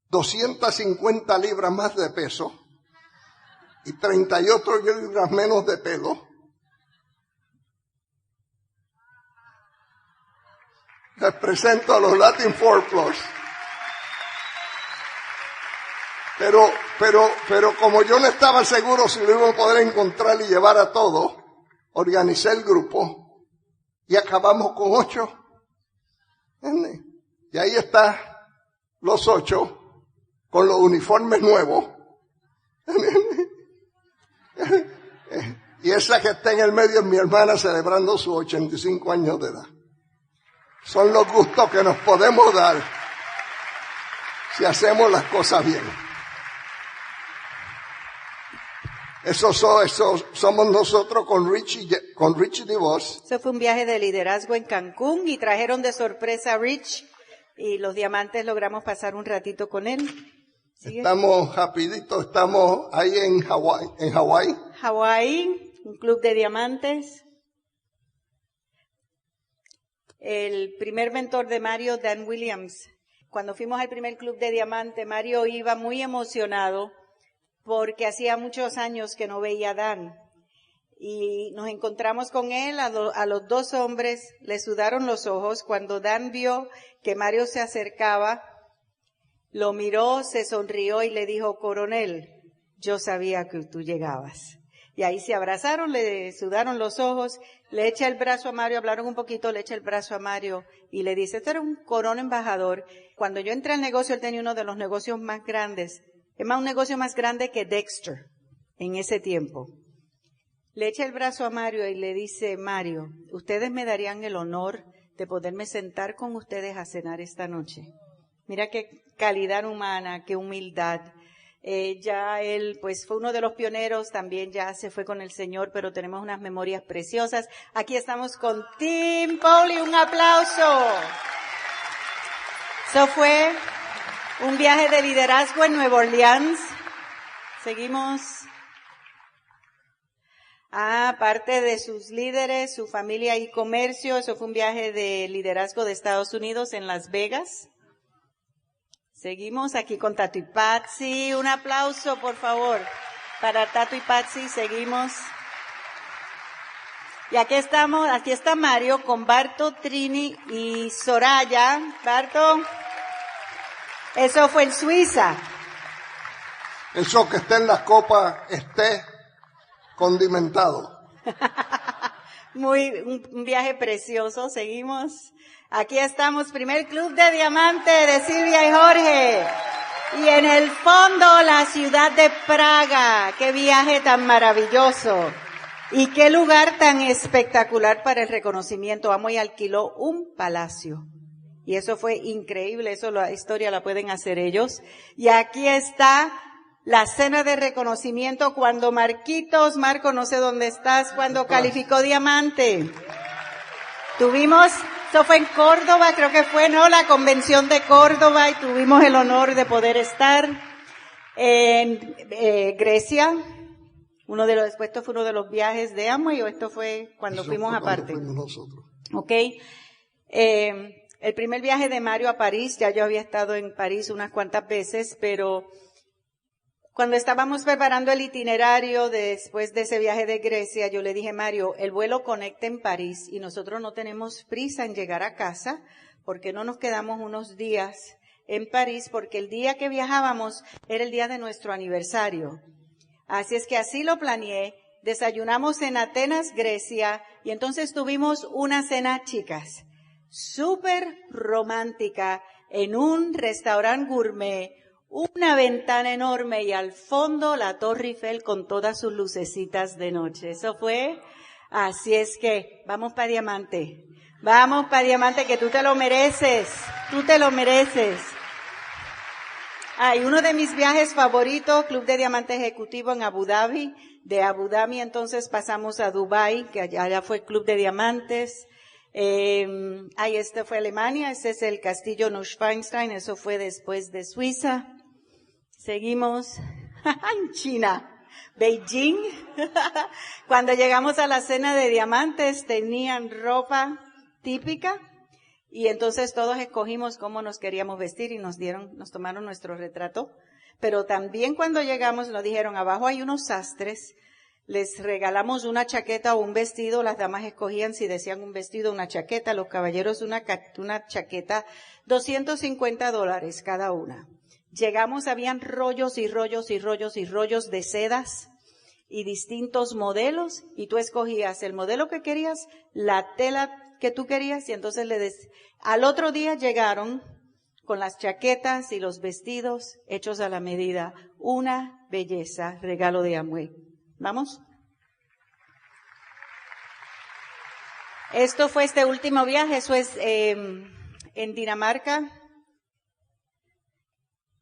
C: 250 libras más de peso y 38 libras menos de pelo. Les presento a los Latin Four Plus. Pero como yo no estaba seguro si lo iba a poder encontrar y llevar a todos, organicé el grupo y acabamos con 8. ¿Entiendes? Y ahí está los 8 con los uniformes nuevos. ¿Entiendes? Y esa que está en el medio es mi hermana celebrando sus 85 años de edad. Son los gustos que nos podemos dar si hacemos las cosas bien. Eso somos nosotros con Richie DeVos.
B: Eso fue un viaje de liderazgo en Cancún y trajeron de sorpresa a Rich y los diamantes logramos pasar un ratito con él. ¿Sigue?
C: Estamos ahí en Hawái.
B: Hawái, un club de diamantes. El primer mentor de Mario, Dan Williams. Cuando fuimos al primer club de diamante, Mario iba muy emocionado porque hacía muchos años que no veía a Dan. Y nos encontramos con él, a los dos hombres le sudaron los ojos. Cuando Dan vio que Mario se acercaba, lo miró, se sonrió y le dijo, coronel, yo sabía que tú llegabas. Y ahí se abrazaron, le sudaron los ojos, le echa el brazo a Mario, hablaron un poquito, le echa el brazo a Mario y le dice, este era un coronel embajador. Cuando yo entré al negocio, él tenía uno de los negocios más grandes. Es más, un negocio más grande que Dexter en ese tiempo. Le echa el brazo a Mario y le dice, Mario, ustedes me darían el honor de poderme sentar con ustedes a cenar esta noche. Mira qué calidad humana, qué humildad. Ya él, pues, fue uno de los pioneros, también ya se fue con el Señor, pero tenemos unas memorias preciosas. Aquí estamos con Tim Pauli, un aplauso. Eso fue un viaje de liderazgo en Nueva Orleans. Seguimos. Aparte de sus líderes, su familia y comercio, eso fue un viaje de liderazgo de Estados Unidos en Las Vegas. Seguimos aquí con Tato y Patsy. Un aplauso, por favor, para Tato y Patsy. Seguimos. Y aquí estamos, aquí está Mario con Barto, Trini y Soraya. Barto, eso fue en Suiza.
C: Eso que esté en las copas esté condimentado.
B: Un viaje precioso. Seguimos. Aquí estamos, primer club de diamante de Silvia y Jorge. Y en el fondo, la ciudad de Praga. Qué viaje tan maravilloso. Y qué lugar tan espectacular para el reconocimiento. Amway alquiló un palacio. Y eso fue increíble. Eso la historia la pueden hacer ellos. Y aquí está la cena de reconocimiento cuando Marco, no sé dónde estás, cuando calificó diamante. Tuvimos, eso fue en Córdoba, creo que fue, ¿no? La convención de Córdoba, y tuvimos el honor de poder estar en Grecia. Después esto fue uno de los viajes de Amway, o esto fue cuando fuimos aparte.
C: Fuimos nosotros.
B: Ok. El primer viaje de Mario a París, ya yo había estado en París unas cuantas veces, pero cuando estábamos preparando el itinerario después de ese viaje de Grecia, yo le dije, Mario, el vuelo conecta en París y nosotros no tenemos prisa en llegar a casa, porque no nos quedamos unos días en París, porque el día que viajábamos era el día de nuestro aniversario. Así es que así lo planeé, desayunamos en Atenas, Grecia, y entonces tuvimos una cena, chicas, súper romántica, en un restaurante gourmet, una ventana enorme y al fondo la Torre Eiffel con todas sus lucecitas de noche. Eso fue, así es que vamos para Diamante que tú te lo mereces, y uno de mis viajes favoritos, Club de Diamante Ejecutivo en Abu Dhabi. De Abu Dhabi entonces pasamos a Dubái, que allá fue Club de Diamantes. Este fue Alemania, ese es el Castillo Neuschwanstein, eso fue después de Suiza. Seguimos en China, Beijing. Cuando llegamos a la cena de diamantes tenían ropa típica y entonces todos escogimos cómo nos queríamos vestir y nos tomaron nuestro retrato. Pero también cuando llegamos nos dijeron, abajo hay unos sastres, les regalamos una chaqueta o un vestido, las damas escogían si decían un vestido o una chaqueta, los caballeros una chaqueta, $250 cada una. Llegamos, habían rollos y rollos y rollos y rollos de sedas y distintos modelos y tú escogías el modelo que querías, la tela que tú querías y entonces al otro día llegaron con las chaquetas y los vestidos hechos a la medida. Una belleza, regalo de Amway. ¿Vamos? Esto fue este último viaje, eso es en Dinamarca.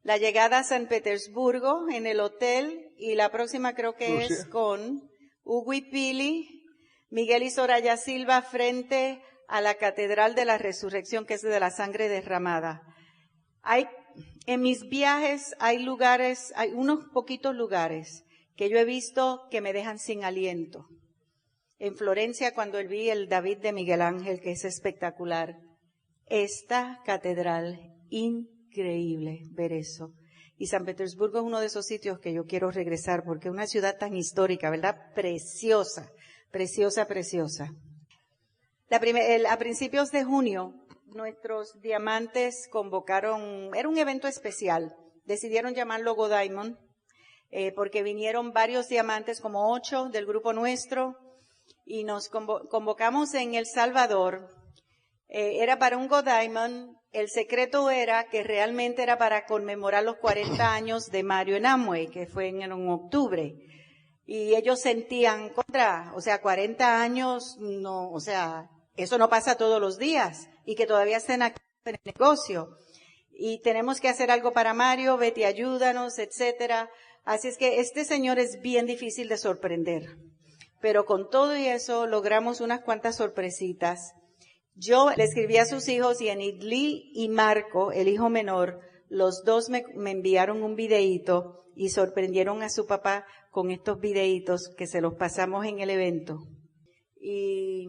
B: La llegada a San Petersburgo en el hotel y la próxima creo que
C: Rusia.
B: Es con Hugo y Pili, Miguel y Soraya Silva frente a la Catedral de la Resurrección, que es de la sangre derramada. En mis viajes hay unos poquitos lugares que yo he visto que me dejan sin aliento. En Florencia, cuando vi el David de Miguel Ángel, que es espectacular. Esta catedral, increíble ver eso. Y San Petersburgo es uno de esos sitios que yo quiero regresar porque es una ciudad tan histórica, ¿verdad? Preciosa, preciosa, preciosa. A principios de junio, nuestros diamantes convocaron, era un evento especial, decidieron llamarlo Go Diamond, porque vinieron varios diamantes, como 8 del grupo nuestro, y nos convocamos en El Salvador. Era para un Go Diamond. El secreto era que realmente era para conmemorar los 40 años de Mario en Amway, que fue en octubre. Y ellos sentían 40 años, eso no pasa todos los días, y que todavía estén aquí en el negocio. y tenemos que hacer algo para Mario, Betty, ayúdanos, etcétera. Así es que este señor es bien difícil de sorprender. Pero con todo y eso logramos unas cuantas sorpresitas. Yo le escribí a sus hijos y Enidli y Marco, el hijo menor, los dos me enviaron un videíto y sorprendieron a su papá con estos videitos que se los pasamos en el evento. Y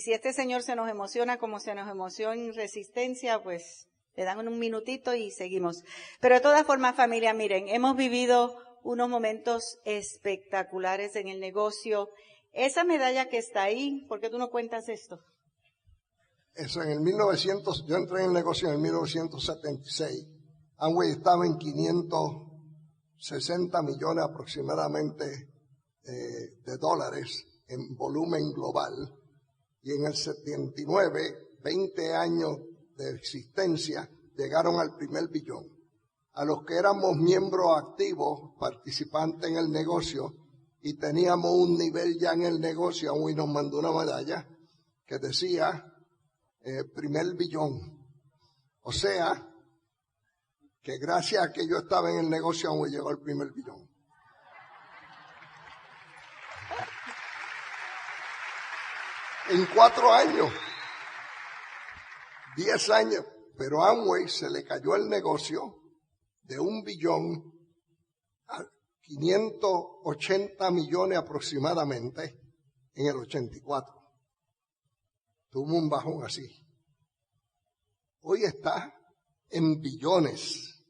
B: si este señor se nos emociona como se nos emociona en Resistencia, pues le dan un minutito y seguimos. Pero de todas formas, familia, miren, hemos vivido unos momentos espectaculares en el negocio. Esa medalla que está ahí, ¿por qué tú no cuentas esto?
C: Eso en el 1900, yo entré en el negocio en el 1976. Amway estaba en 560 millones aproximadamente de dólares en volumen global. Y en el 79, 20 años de existencia, llegaron al primer billón. A los que éramos miembros activos, participantes en el negocio, y teníamos un nivel ya en el negocio, Amway nos mandó una medalla que decía primer billón. O sea, que gracias a que yo estaba en el negocio, Amway llegó al primer billón. En 4 años, 10 años, pero a Amway se le cayó el negocio de 1 billón a 580 millones aproximadamente en el 84. Tuvo un bajón así. Hoy está en billones,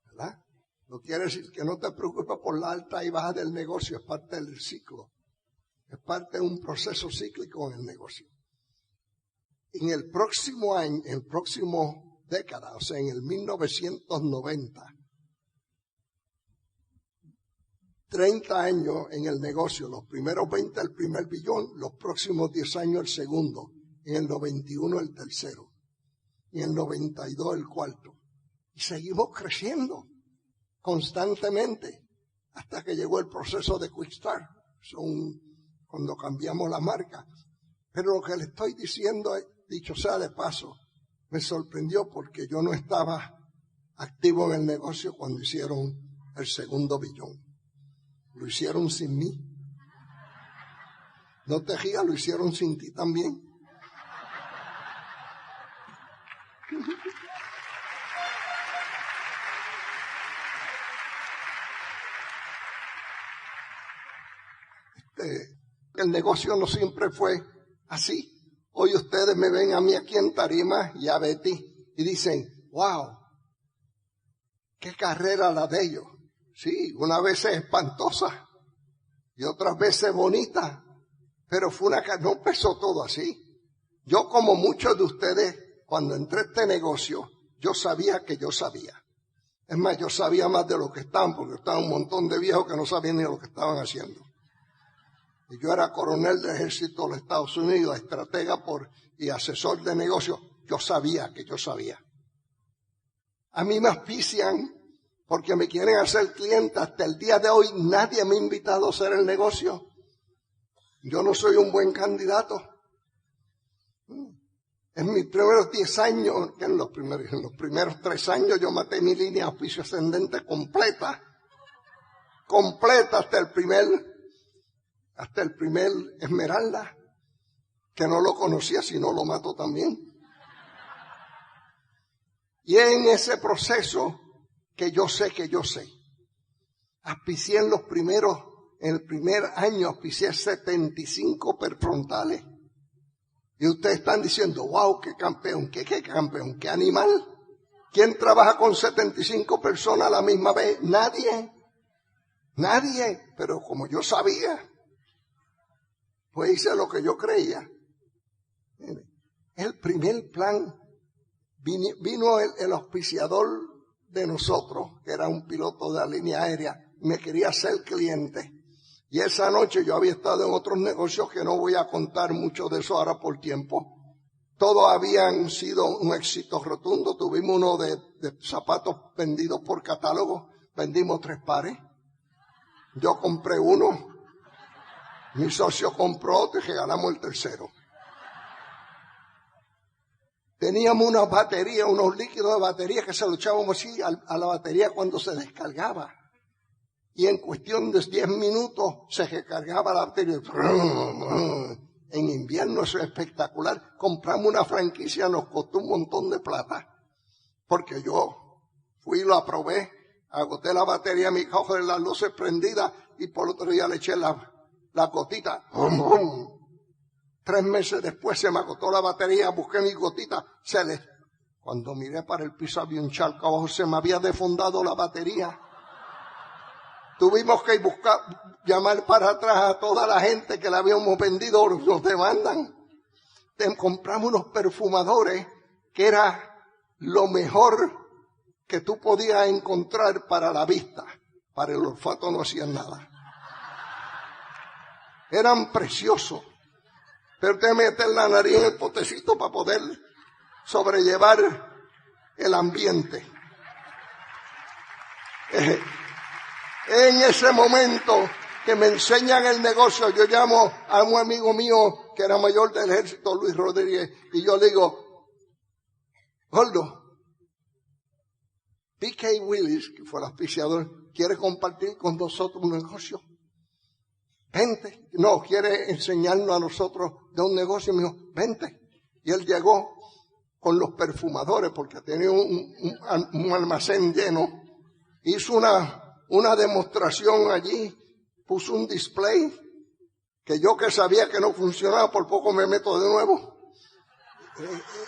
C: ¿verdad? No quiere decir que no te preocupes por la alta y baja del negocio, es parte del ciclo. Es parte de un proceso cíclico en el negocio. En el próximo año, en el próximo década, o sea, en el 1990, 30 años en el negocio, los primeros 20 el primer billón, los próximos 10 años el segundo, en el 91 el tercero, y en el 92 el cuarto. Y seguimos creciendo constantemente hasta que llegó el proceso de Quick Start. Cuando cambiamos la marca. Pero lo que le estoy diciendo, dicho sea de paso, me sorprendió porque yo no estaba activo en el negocio cuando hicieron el segundo billón. Lo hicieron sin mí. No te rías, lo hicieron sin ti también. El negocio no siempre fue así. Hoy ustedes me ven a mí aquí en tarima y a Betty y dicen, wow, qué carrera la de ellos. Sí, una vez es espantosa y otras veces bonita, pero no empezó todo así. Yo, como muchos de ustedes, cuando entré a este negocio, yo sabía que yo sabía. Es más, yo sabía más de lo que estaban, porque estaban un montón de viejos que no sabían ni lo que estaban haciendo. Y yo era coronel del ejército de los Estados Unidos, estratega y asesor de negocios. Yo sabía que yo sabía. A mí me auspician porque me quieren hacer cliente. Hasta el día de hoy nadie me ha invitado a hacer el negocio. Yo no soy un buen candidato. En mis primeros 10 años, en los primeros 3 años yo maté mi línea de auspicio ascendente completa hasta el primer Esmeralda, que no lo conocía, si no lo mató también. Y en ese proceso que yo sé, auspicié en el primer año auspicié 75 prefrontales. Y ustedes están diciendo, wow, qué campeón, qué campeón, qué animal. ¿Quién trabaja con 75 personas a la misma vez? Nadie. Pero como yo sabía, pues hice lo que yo creía. El primer plan, vino el auspiciador de nosotros, que era un piloto de la línea aérea, me quería ser cliente. Y esa noche yo había estado en otros negocios que no voy a contar mucho de eso ahora por tiempo. Todos habían sido un éxito rotundo. Tuvimos uno de zapatos vendidos por catálogo. Vendimos 3 pares. Yo compré uno. Mi socio compró otro y regalamos el tercero. Teníamos una batería, unos líquidos de batería que se lo echábamos así a la batería cuando se descargaba. Y en cuestión de 10 minutos se recargaba la batería. En invierno eso es espectacular. Compramos una franquicia, nos costó un montón de plata. Porque yo fui y lo probé, agoté la batería, mi caja de las luces prendidas y por otro día le eché la gotita. 3 meses después se me agotó la batería, busqué mi gotita, cuando miré para el piso había un charco abajo, se me había defondado la batería. Tuvimos que llamar para atrás a toda la gente que la habíamos vendido, nos demandan. Compramos unos perfumadores que era lo mejor que tú podías encontrar para la vista. Para el olfato no hacían nada. Eran preciosos. Pero te metes la nariz en el potecito para poder sobrellevar el ambiente. En ese momento que me enseñan el negocio, yo llamo a un amigo mío que era mayor del ejército, Luis Rodríguez, y yo le digo, Gordo, P.K. Willis, que fue el auspiciador, quiere compartir con nosotros un negocio. Vente. No, quiere enseñarnos a nosotros de un negocio. Y me dijo, vente. Y él llegó con los perfumadores porque tenía un almacén lleno. Hizo una demostración allí. Puso un display que yo que sabía que no funcionaba, por poco me meto de nuevo.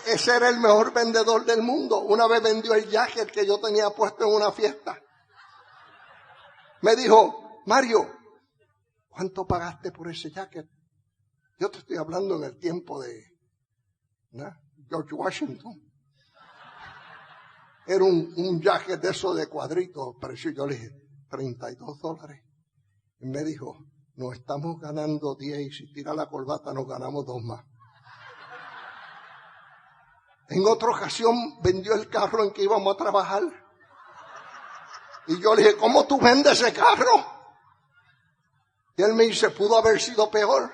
C: Ese era el mejor vendedor del mundo. Una vez vendió el jacket que yo tenía puesto en una fiesta. Me dijo, Mario, ¿cuánto pagaste por ese jacket? Yo te estoy hablando en el tiempo de George Washington. Era un jacket de esos de cuadritos, pareció. Yo le dije, $32. Y me dijo, nos estamos ganando 10 y si tira la corbata nos ganamos 2 más. En otra ocasión vendió el carro en que íbamos a trabajar. Y yo le dije, ¿cómo tú vendes ese carro? Y él me dice, pudo haber sido peor.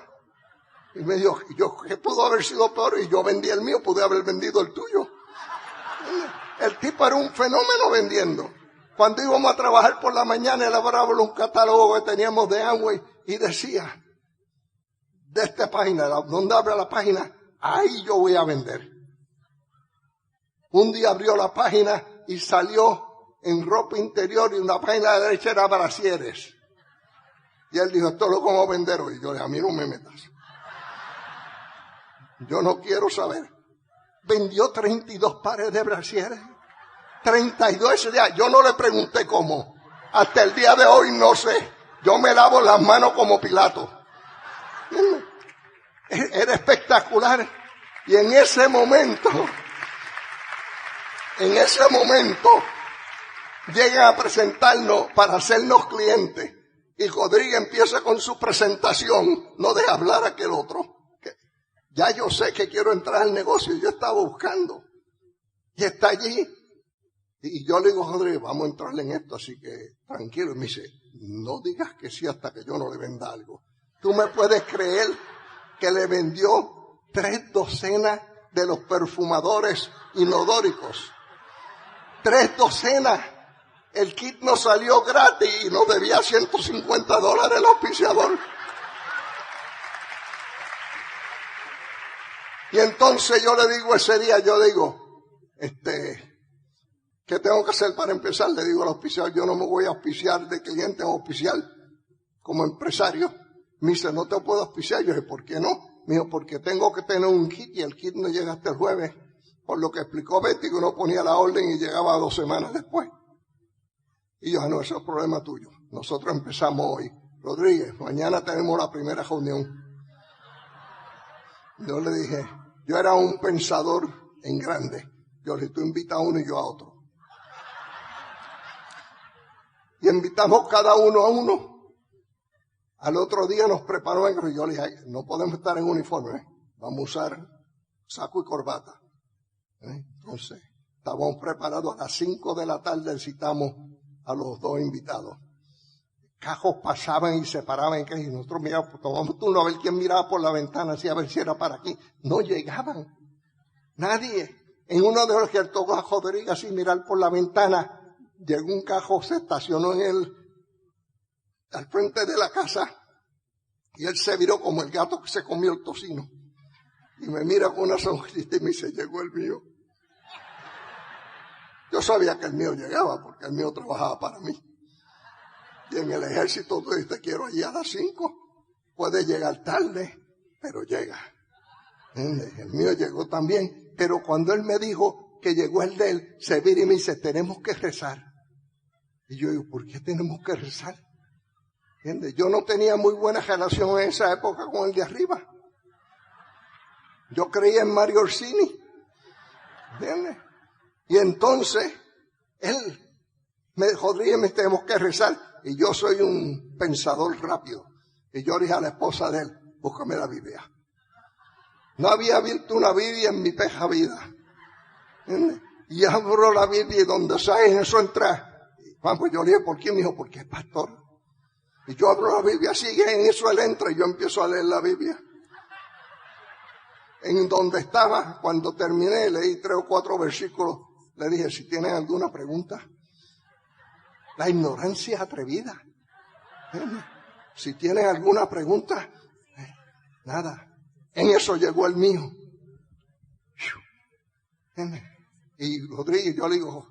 C: Y me dijo, ¿qué pudo haber sido peor? Y yo vendí el mío, pude haber vendido el tuyo. El tipo era un fenómeno vendiendo. Cuando íbamos a trabajar por la mañana, elaborábamos un catálogo que teníamos de Amway y decía, de esta página, donde abre la página, ahí yo voy a vender. Un día abrió la página y salió en ropa interior y una página de derecha era brasieres. Y él dijo, esto lo como vender hoy. Yo le dije, a mí no me metas. Yo no quiero saber. Vendió 32 pares de brasieres. 32 ese día. Yo no le pregunté cómo. Hasta el día de hoy no sé. Yo me lavo las manos como Pilato. Era espectacular. Y en ese momento, llegan a presentarnos para hacernos clientes. Y Rodríguez empieza con su presentación, no deja hablar a aquel otro. Ya yo sé que quiero entrar al negocio, yo estaba buscando. Y está allí. Y yo le digo, Rodríguez, vamos a entrarle en esto, así que tranquilo. Y me dice, no digas que sí hasta que yo no le venda algo. ¿Tú me puedes creer que le vendió 3 docenas de los perfumadores inodóricos? 3 docenas. El kit nos salió gratis y nos debía $150 el auspiciador. Y entonces yo le digo ese día, ¿qué tengo que hacer para empezar? Le digo al auspiciador, yo no me voy a auspiciar de cliente o auspiciar como empresario. Me dice, no te puedo auspiciar. Yo dije, ¿por qué no? Me dijo, porque tengo que tener un kit y el kit no llega hasta el jueves. Por lo que explicó Betty, que uno ponía la orden y llegaba 2 semanas después. Y yo, no, eso es problema tuyo. Nosotros empezamos hoy. Rodríguez, mañana tenemos la primera reunión. Yo le dije, yo era un pensador en grande. Yo le dije, tú invitas a uno y yo a otro. Y invitamos cada uno a uno. Al otro día nos preparó y yo le dije, no podemos estar en uniforme. Vamos a usar saco y corbata. Entonces, estábamos preparados. A las 5 de la tarde citamos a los 2 invitados. Cajos pasaban y se paraban y nosotros mirábamos, tomamos turno a ver quién miraba por la ventana, así a ver si era para aquí. No llegaban. Nadie. En uno de los que tocó a Rodríguez así mirar por la ventana, llegó un carro, se estacionó al frente de la casa y él se viró como el gato que se comió el tocino. Y me mira con una sonrisa y me dice, llegó el mío. Yo sabía que el mío llegaba porque el mío trabajaba para mí. Y en el ejército tú dices, te quiero allí a las 5. Puede llegar tarde, pero llega. El mío llegó también. Pero cuando él me dijo que llegó el de él, se vira y me dice, tenemos que rezar. Y yo digo, ¿por qué tenemos que rezar? ¿Entiendes? Yo no tenía muy buena relación en esa época con el de arriba. Yo creía en Mario Orsini. ¿Entiendes? Y entonces, él me dijo, Rodríguez, tenemos que rezar. Y yo soy un pensador rápido. Y yo dije a la esposa de él, búscame la Biblia. No había visto una Biblia en mi peja vida. ¿Entiendes? Y abro la Biblia y donde sale eso entra. Juan, pues yo le dije, ¿por qué? Me dijo, porque es pastor. Y yo abro la Biblia, sigue en eso él entra y yo empiezo a leer la Biblia. En donde estaba, cuando terminé, leí 3 o 4 versículos. Le dije, si tienen alguna pregunta. La ignorancia es atrevida. Si tienen alguna pregunta, nada. En eso llegó el mío. Y Rodríguez, yo le digo,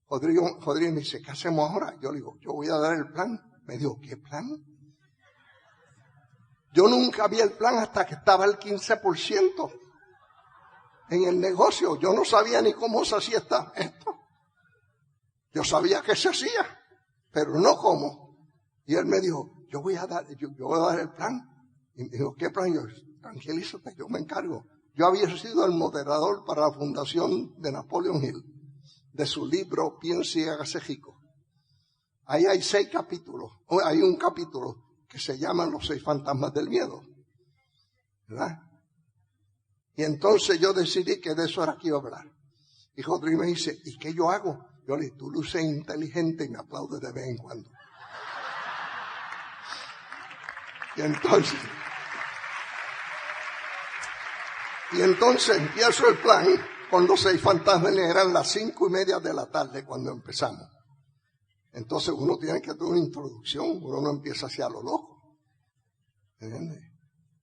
C: Rodríguez me dice, ¿qué hacemos ahora? Yo le digo, yo voy a dar el plan. Me dijo, ¿qué plan? Yo nunca vi el plan hasta que estaba el 15% en el negocio. Yo no sabía ni cómo se hacía esto. Yo sabía que se hacía, pero no cómo. Y él me dijo, yo voy a dar el plan. Y me dijo, ¿qué plan? Yo, tranquilízate, yo me encargo. Yo había sido el moderador para la fundación de Napoleon Hill, de su libro Piense y hágase rico. Ahí hay 6 capítulos. Hay un capítulo que se llama Los 6 fantasmas del miedo. ¿Verdad? Y entonces yo decidí que de eso era que iba a hablar. Y Rodríguez me dice, ¿y qué yo hago? Yo le dije, tú luces inteligente y me aplaudes de vez en cuando. Y entonces empiezo el plan con los 6 fantasmas. Eran las 5:30 de la tarde cuando empezamos. Entonces uno tiene que tener una introducción, uno no empieza hacia lo loco. ¿Entiendes?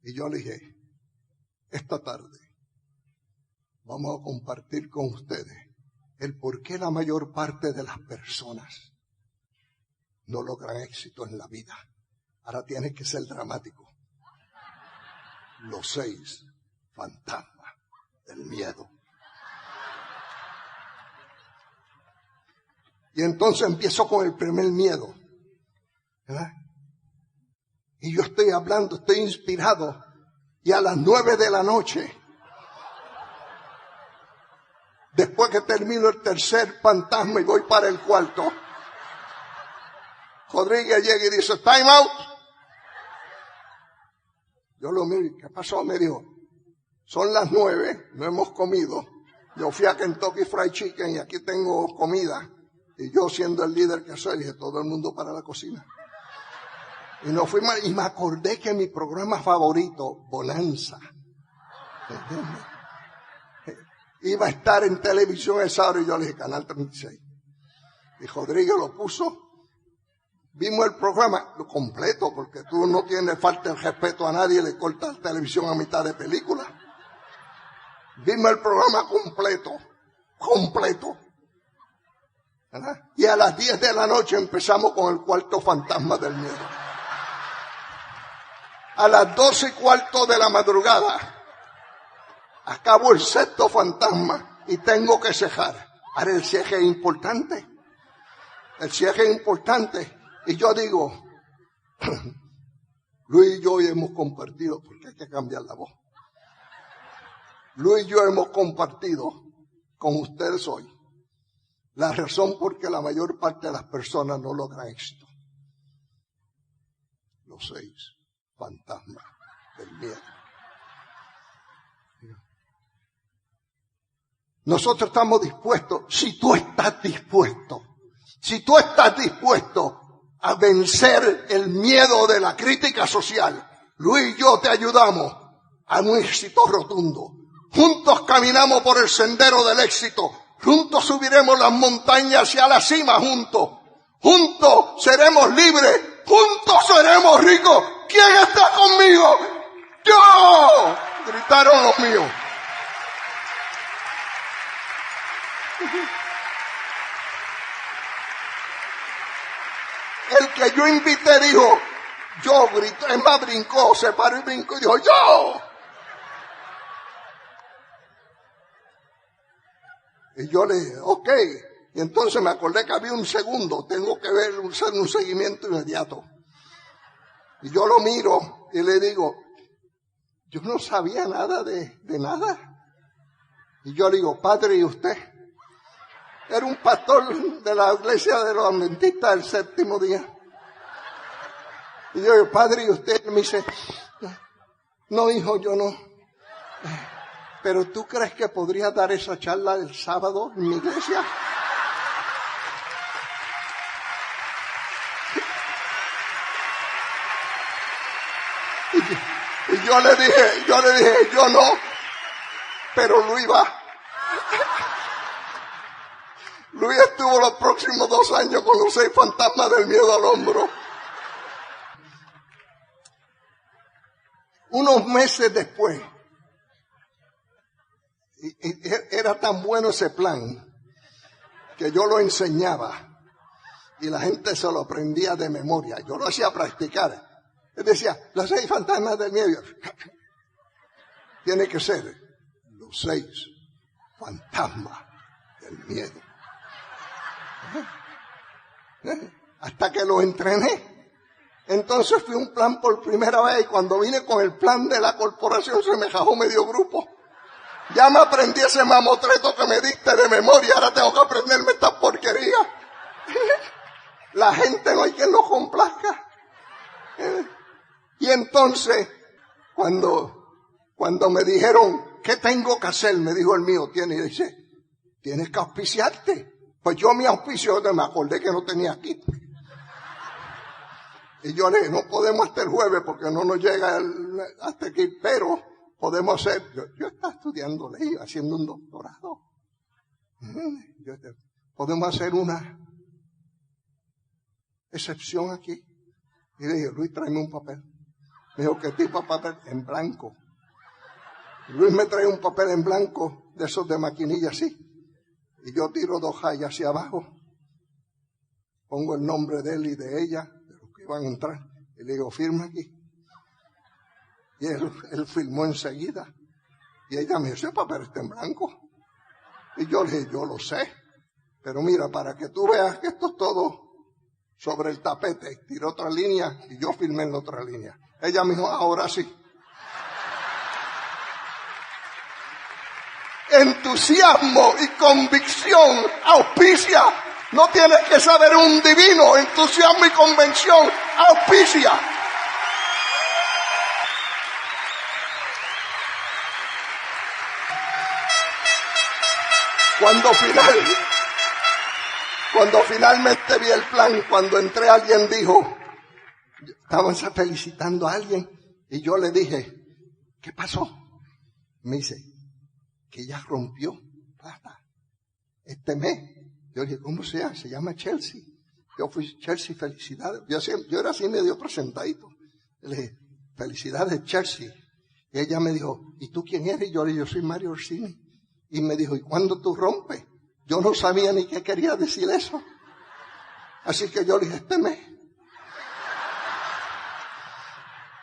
C: Y yo le dije, esta tarde vamos a compartir con ustedes el por qué la mayor parte de las personas no logran éxito en la vida. Ahora tienes que ser dramático. Los 6 fantasmas del miedo. Y entonces empiezo con el primer miedo. ¿Verdad? Y yo estoy hablando, estoy inspirado. Y a las 9 de la noche, después que termino el tercer fantasma y voy para el cuarto, Rodríguez llega y dice, time out. Yo lo miro, ¿qué pasó? Me dijo, son las 9, no hemos comido. Yo fui a Kentucky Fried Chicken y aquí tengo comida. Y yo siendo el líder que soy, dije, todo el mundo para la cocina. Y no fui mal, y me acordé que mi programa favorito, Bonanza, ¿entiendes? Iba a estar en televisión esa hora y yo le dije, Canal 36. Y Rodríguez lo puso. Vimos el programa lo completo, porque tú no tienes falta de respeto a nadie, le cortas la televisión a mitad de película. Vimos el programa completo. ¿Verdad? Y a las 10 de la noche empezamos con el cuarto fantasma del miedo. A las 12:15 de la madrugada acabo el sexto fantasma y tengo que cejar. Ahora el cierre es importante. El cierre es importante. Y yo digo, Luis y yo hoy hemos compartido, porque hay que cambiar la voz. Luis y yo hemos compartido con ustedes hoy la razón por que la mayor parte de las personas no logran éxito. Los 6 fantasmas del miedo. Nosotros estamos dispuestos, si tú estás dispuesto a vencer el miedo de la crítica social, Luis y yo te ayudamos a un éxito rotundo. Juntos caminamos por el sendero del éxito. Juntos subiremos las montañas hacia la cima juntos. Juntos seremos libres. Juntos seremos ricos. ¿Quién está conmigo? ¡Yo! Gritaron los míos. El que yo invité dijo, yo, gritó, es más, brincó, se paró y brincó y dijo, yo. Y yo le dije, ok. Y entonces me acordé que había un segundo, tengo que hacer un seguimiento inmediato. Y yo lo miro y le digo, yo no sabía nada de nada. Y yo le digo, padre, ¿y usted? Era un pastor de la iglesia de los adventistas del séptimo día. Y yo digo, padre, ¿y usted? Y me dice, no, hijo, yo no. Pero ¿tú crees que podría dar esa charla el sábado en mi iglesia? Y yo le dije, yo no, pero Luis va. Luis estuvo los próximos 2 años con los 6 fantasmas del miedo al hombro. Unos meses después, era tan bueno ese plan que yo lo enseñaba y la gente se lo aprendía de memoria. Yo lo hacía practicar. Él decía, los 6 fantasmas del miedo. Tiene que ser los 6 fantasmas del miedo. Hasta que lo entrené. Entonces fui un plan por primera vez y cuando vine con el plan de la corporación se me jajó medio grupo. Ya me aprendí ese mamotreto que me diste de memoria, ahora tengo que aprenderme esta porquería. La gente no hay quien lo complazca. Y entonces, cuando me dijeron, ¿qué tengo que hacer? Me dijo el mío, dice, tienes que auspiciarte. Pues yo me auspicio, me acordé que no tenía kit. Y yo le dije, no podemos hasta el jueves porque no nos llega hasta aquí, pero podemos hacer, yo estaba estudiando ley, haciendo un doctorado. Podemos hacer una excepción aquí. Y le dije, Luis, tráeme un papel. Me dijo, ¿qué tipo de papel? En blanco. Y Luis me trae un papel en blanco, de esos de maquinilla así. Y yo tiro 2 rayas hacia abajo. Pongo el nombre de él y de ella, de los que iban a entrar. Y le digo, firma aquí. Y él firmó enseguida. Y ella me dijo, ese papel está en blanco. Y yo le dije, yo lo sé. Pero mira, para que tú veas que esto es todo sobre el tapete. Tiró otra línea y yo firmé en la otra línea. Ella me dijo, ahora sí. Entusiasmo y convicción auspicia. No tienes que saber un divino. Entusiasmo y convicción auspicia. Cuando finalmente vi el plan, cuando entré, alguien dijo, estábamos felicitando a alguien, y yo le dije, ¿qué pasó? Me dice, que ella rompió plata este mes. Yo le dije, ¿cómo se llama? Se llama Chelsea. Yo fui, Chelsea, felicidades. Yo era así medio presentadito. Le dije, felicidades, Chelsea. Y ella me dijo, ¿y tú quién eres? Y yo le dije, yo soy Mario Orsini. Y me dijo, ¿y cuándo tú rompes? Yo no sabía ni qué quería decir eso. Así que yo le dije, este mes.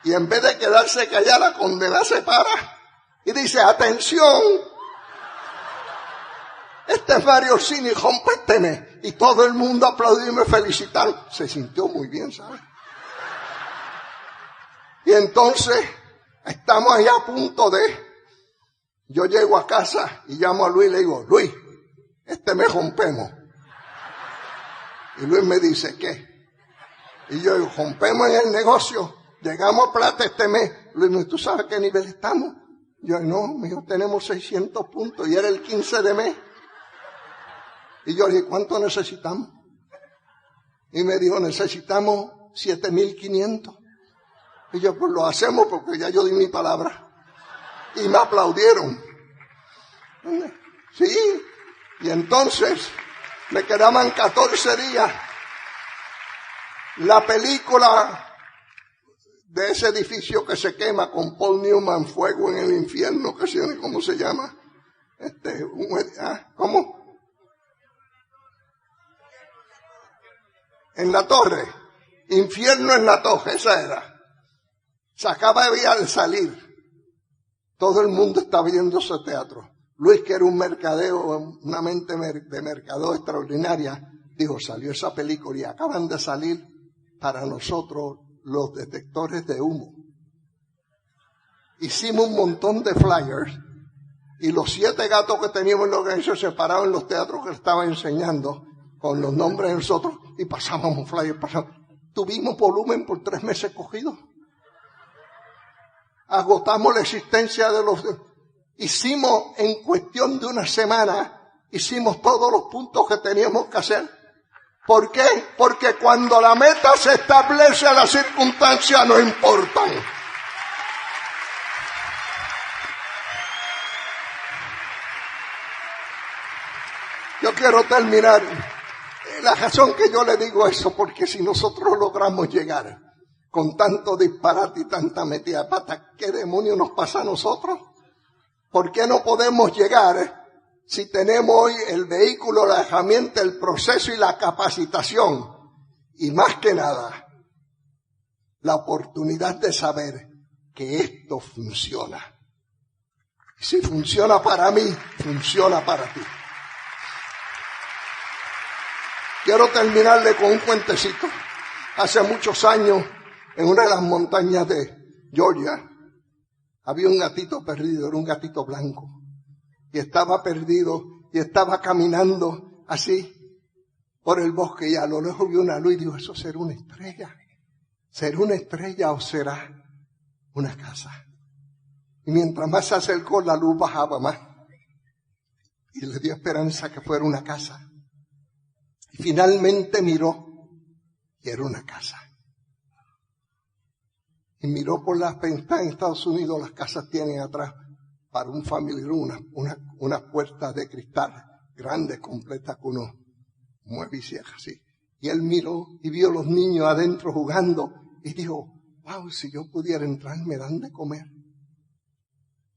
C: Y en vez de quedarse callada, la condena se para. Y dice, atención. Este es Mario Orsini, rompe este mes. Y todo el mundo aplaudió y me felicitaron. Se sintió muy bien, ¿sabes? Y entonces, estamos ahí a punto de... Yo llego a casa y llamo a Luis y le digo, Luis, este mes rompemos. Y Luis me dice, ¿qué? Y yo digo, rompemos en el negocio, llegamos a plata este mes. Luis me dice, ¿tú sabes qué nivel estamos? Yo, no, me dijo, tenemos 600 puntos y era el 15 de mes. Y yo le dije, ¿cuánto necesitamos? Y me dijo, necesitamos 7,500. Y yo, pues lo hacemos porque ya yo di mi palabra. Y me aplaudieron. Sí, y entonces me quedaban 14 días. La película de ese edificio que se quema con Paul Newman, Fuego en el Infierno, que sé cómo se llama. ¿Cómo? En la torre. Infierno en la torre, esa era. Se acaba de salir. Todo el mundo está viendo ese teatro. Luis, que era un mercadeo, una mente de mercadeo extraordinaria, dijo, salió esa película y acaban de salir para nosotros los detectores de humo. Hicimos un montón de flyers y los 7 gatos que teníamos en la organización se pararon en los teatros que estaba enseñando con los nombres de nosotros y pasábamos flyers. Tuvimos volumen por 3 meses cogidos. Agotamos la existencia de los... Hicimos en cuestión de una semana, hicimos todos los puntos que teníamos que hacer. ¿Por qué? Porque cuando la meta se establece, las circunstancias no importan. Yo quiero terminar. La razón que yo le digo eso, porque si nosotros logramos llegar con tanto disparate y tanta metida de pata, ¿qué demonio nos pasa a nosotros? ¿Por qué no podemos llegar si tenemos hoy el vehículo, la herramienta, el proceso y la capacitación? Y más que nada, la oportunidad de saber que esto funciona. Y si funciona para mí, funciona para ti. Quiero terminarle con un cuentecito. Hace muchos años, en una de las montañas de Georgia, había un gatito perdido, era un gatito blanco. Y estaba perdido y estaba caminando así por el bosque y a lo lejos vio una luz y dijo, ¿eso será una estrella? ¿Será una estrella o será una casa? Y mientras más se acercó, la luz bajaba más. Y le dio esperanza que fuera una casa. Y finalmente miró y era una casa. Y miró por las ventanas. En Estados Unidos las casas tienen atrás para un familiar unas puertas de cristal grandes, completas, con unos muebles y cierras así. Y él miró y vio a los niños adentro jugando y dijo, wow, si yo pudiera entrar me dan de comer.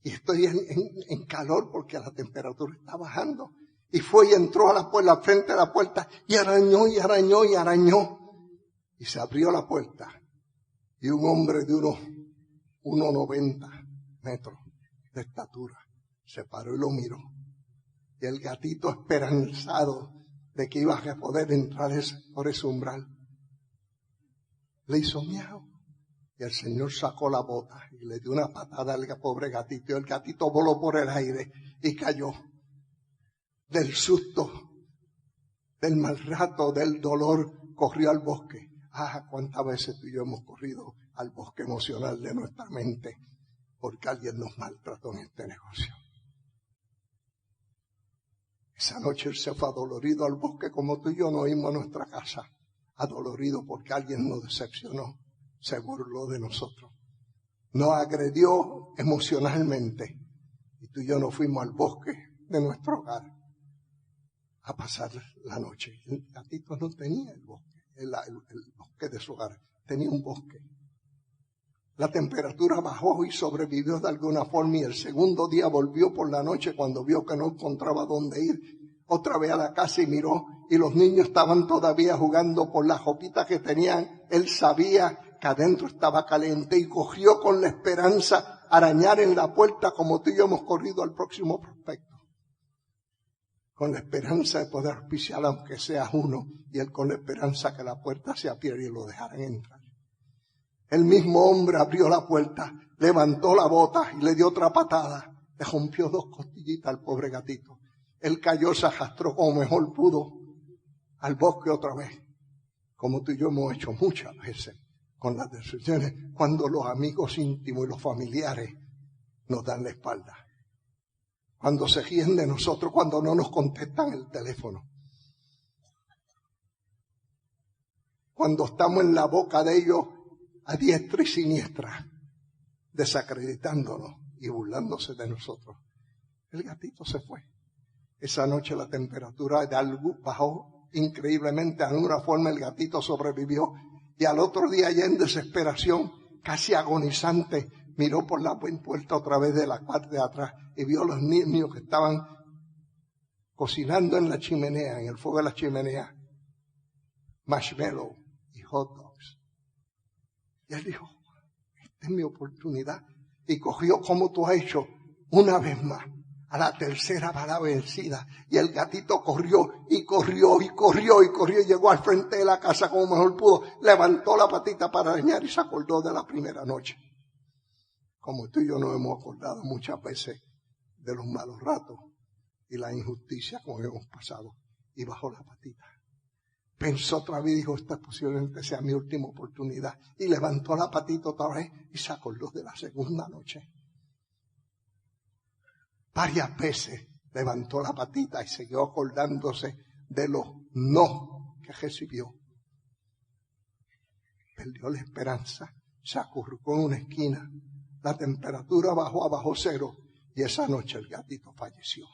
C: Y estoy en calor porque la temperatura está bajando. Y fue y entró a la frente de la puerta y arañó y arañó y arañó. Y se abrió la puerta. Y un hombre de unos 1,90 metros de estatura se paró y lo miró. Y el gatito, esperanzado de que iba a poder entrar por ese umbral, le hizo miau. Y el Señor sacó la bota y le dio una patada al pobre gatito. Y el gatito voló por el aire y cayó. Del susto, del mal rato, del dolor, corrió al bosque. Cuántas veces tú y yo hemos corrido al bosque emocional de nuestra mente porque alguien nos maltrató en este negocio. Esa noche él se fue adolorido al bosque como tú y yo nos íbamos a nuestra casa, adolorido porque alguien nos decepcionó, se burló de nosotros, nos agredió emocionalmente y tú y yo nos fuimos al bosque de nuestro hogar a pasar la noche. El gatito no tenía el bosque. El bosque de su hogar, tenía un bosque. La temperatura bajó y sobrevivió de alguna forma y el segundo día volvió por la noche cuando vio que no encontraba dónde ir. Otra vez a la casa y miró y los niños estaban todavía jugando por las jopitas que tenían. Él sabía que adentro estaba caliente y cogió con la esperanza arañar en la puerta como tú y yo hemos corrido al próximo prospecto. Con la esperanza de poder auspiciar aunque sea uno, y él con la esperanza que la puerta se abriera y lo dejaran entrar. El mismo hombre abrió la puerta, levantó la bota y le dio otra patada, le rompió 2 costillitas al pobre gatito. Él cayó, se arrastró como mejor pudo al bosque otra vez, como tú y yo hemos hecho muchas veces con las decisiones, cuando los amigos íntimos y los familiares nos dan la espalda. Cuando se ríen de nosotros, cuando no nos contestan el teléfono. Cuando estamos en la boca de ellos a diestra y siniestra, desacreditándonos y burlándose de nosotros. El gatito se fue. Esa noche la temperatura de algo bajó increíblemente. De alguna forma el gatito sobrevivió. Y al otro día, ya en desesperación, casi agonizante, miró por la puerta otra vez de la parte de atrás y vio a los niños que estaban cocinando en la chimenea, en el fuego de la chimenea, marshmallow y hot dogs. Y él dijo, esta es mi oportunidad. Y cogió, como tú has hecho, una vez más, a la tercera va la vencida. Y el gatito corrió y corrió y corrió y corrió. Y llegó al frente de la casa como mejor pudo. Levantó la patita para arañar y se acordó de la primera noche. Como tú y yo nos hemos acordado muchas veces de los malos ratos y la injusticia como hemos pasado. Y bajó la patita. Pensó otra vez y dijo, esta posiblemente sea mi última oportunidad. Y levantó la patita otra vez y se acordó de la segunda noche. Varias veces levantó la patita y siguió acordándose de los no que recibió. Perdió la esperanza, se acurrucó en una esquina. La temperatura bajó a bajo cero y esa noche el gatito falleció.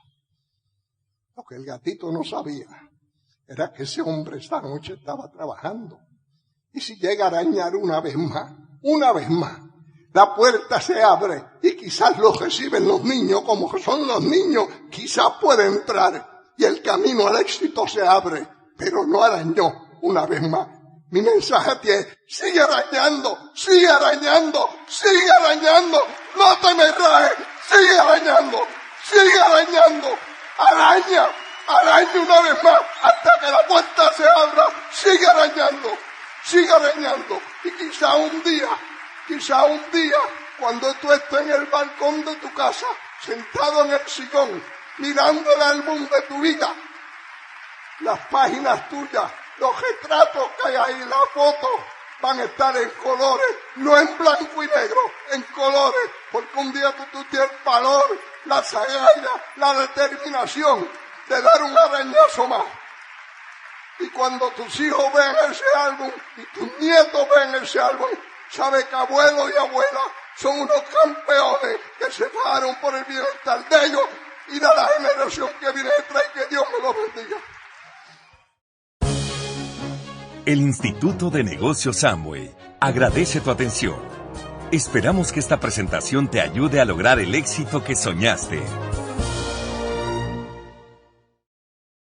C: Lo que el gatito no sabía era que ese hombre esta noche estaba trabajando. Y si llega a arañar una vez más, la puerta se abre y quizás lo reciben los niños, como que son los niños, quizás puede entrar y el camino al éxito se abre, pero no arañó una vez más. Mi mensaje a ti es, sigue arañando, no te me rajes, sigue arañando, araña una vez más hasta que la puerta se abra, sigue arañando y quizá un día cuando tú estés en el balcón de tu casa sentado en el sillón mirando el álbum de tu vida, las páginas tuyas, los retratos que hay ahí, las fotos van a estar en colores, no en blanco y negro, en colores, porque un día tú tienes el valor, la agallas, la determinación de dar un arañazo más. Y cuando tus hijos ven ese álbum y tus nietos ven ese álbum, sabe que abuelos y abuelas son unos campeones que se pararon por el bienestar de ellos y de la generación que viene detrás, y que Dios me los bendiga.
A: El Instituto de Negocios Amway agradece tu atención. Esperamos que esta presentación te ayude a lograr el éxito que soñaste.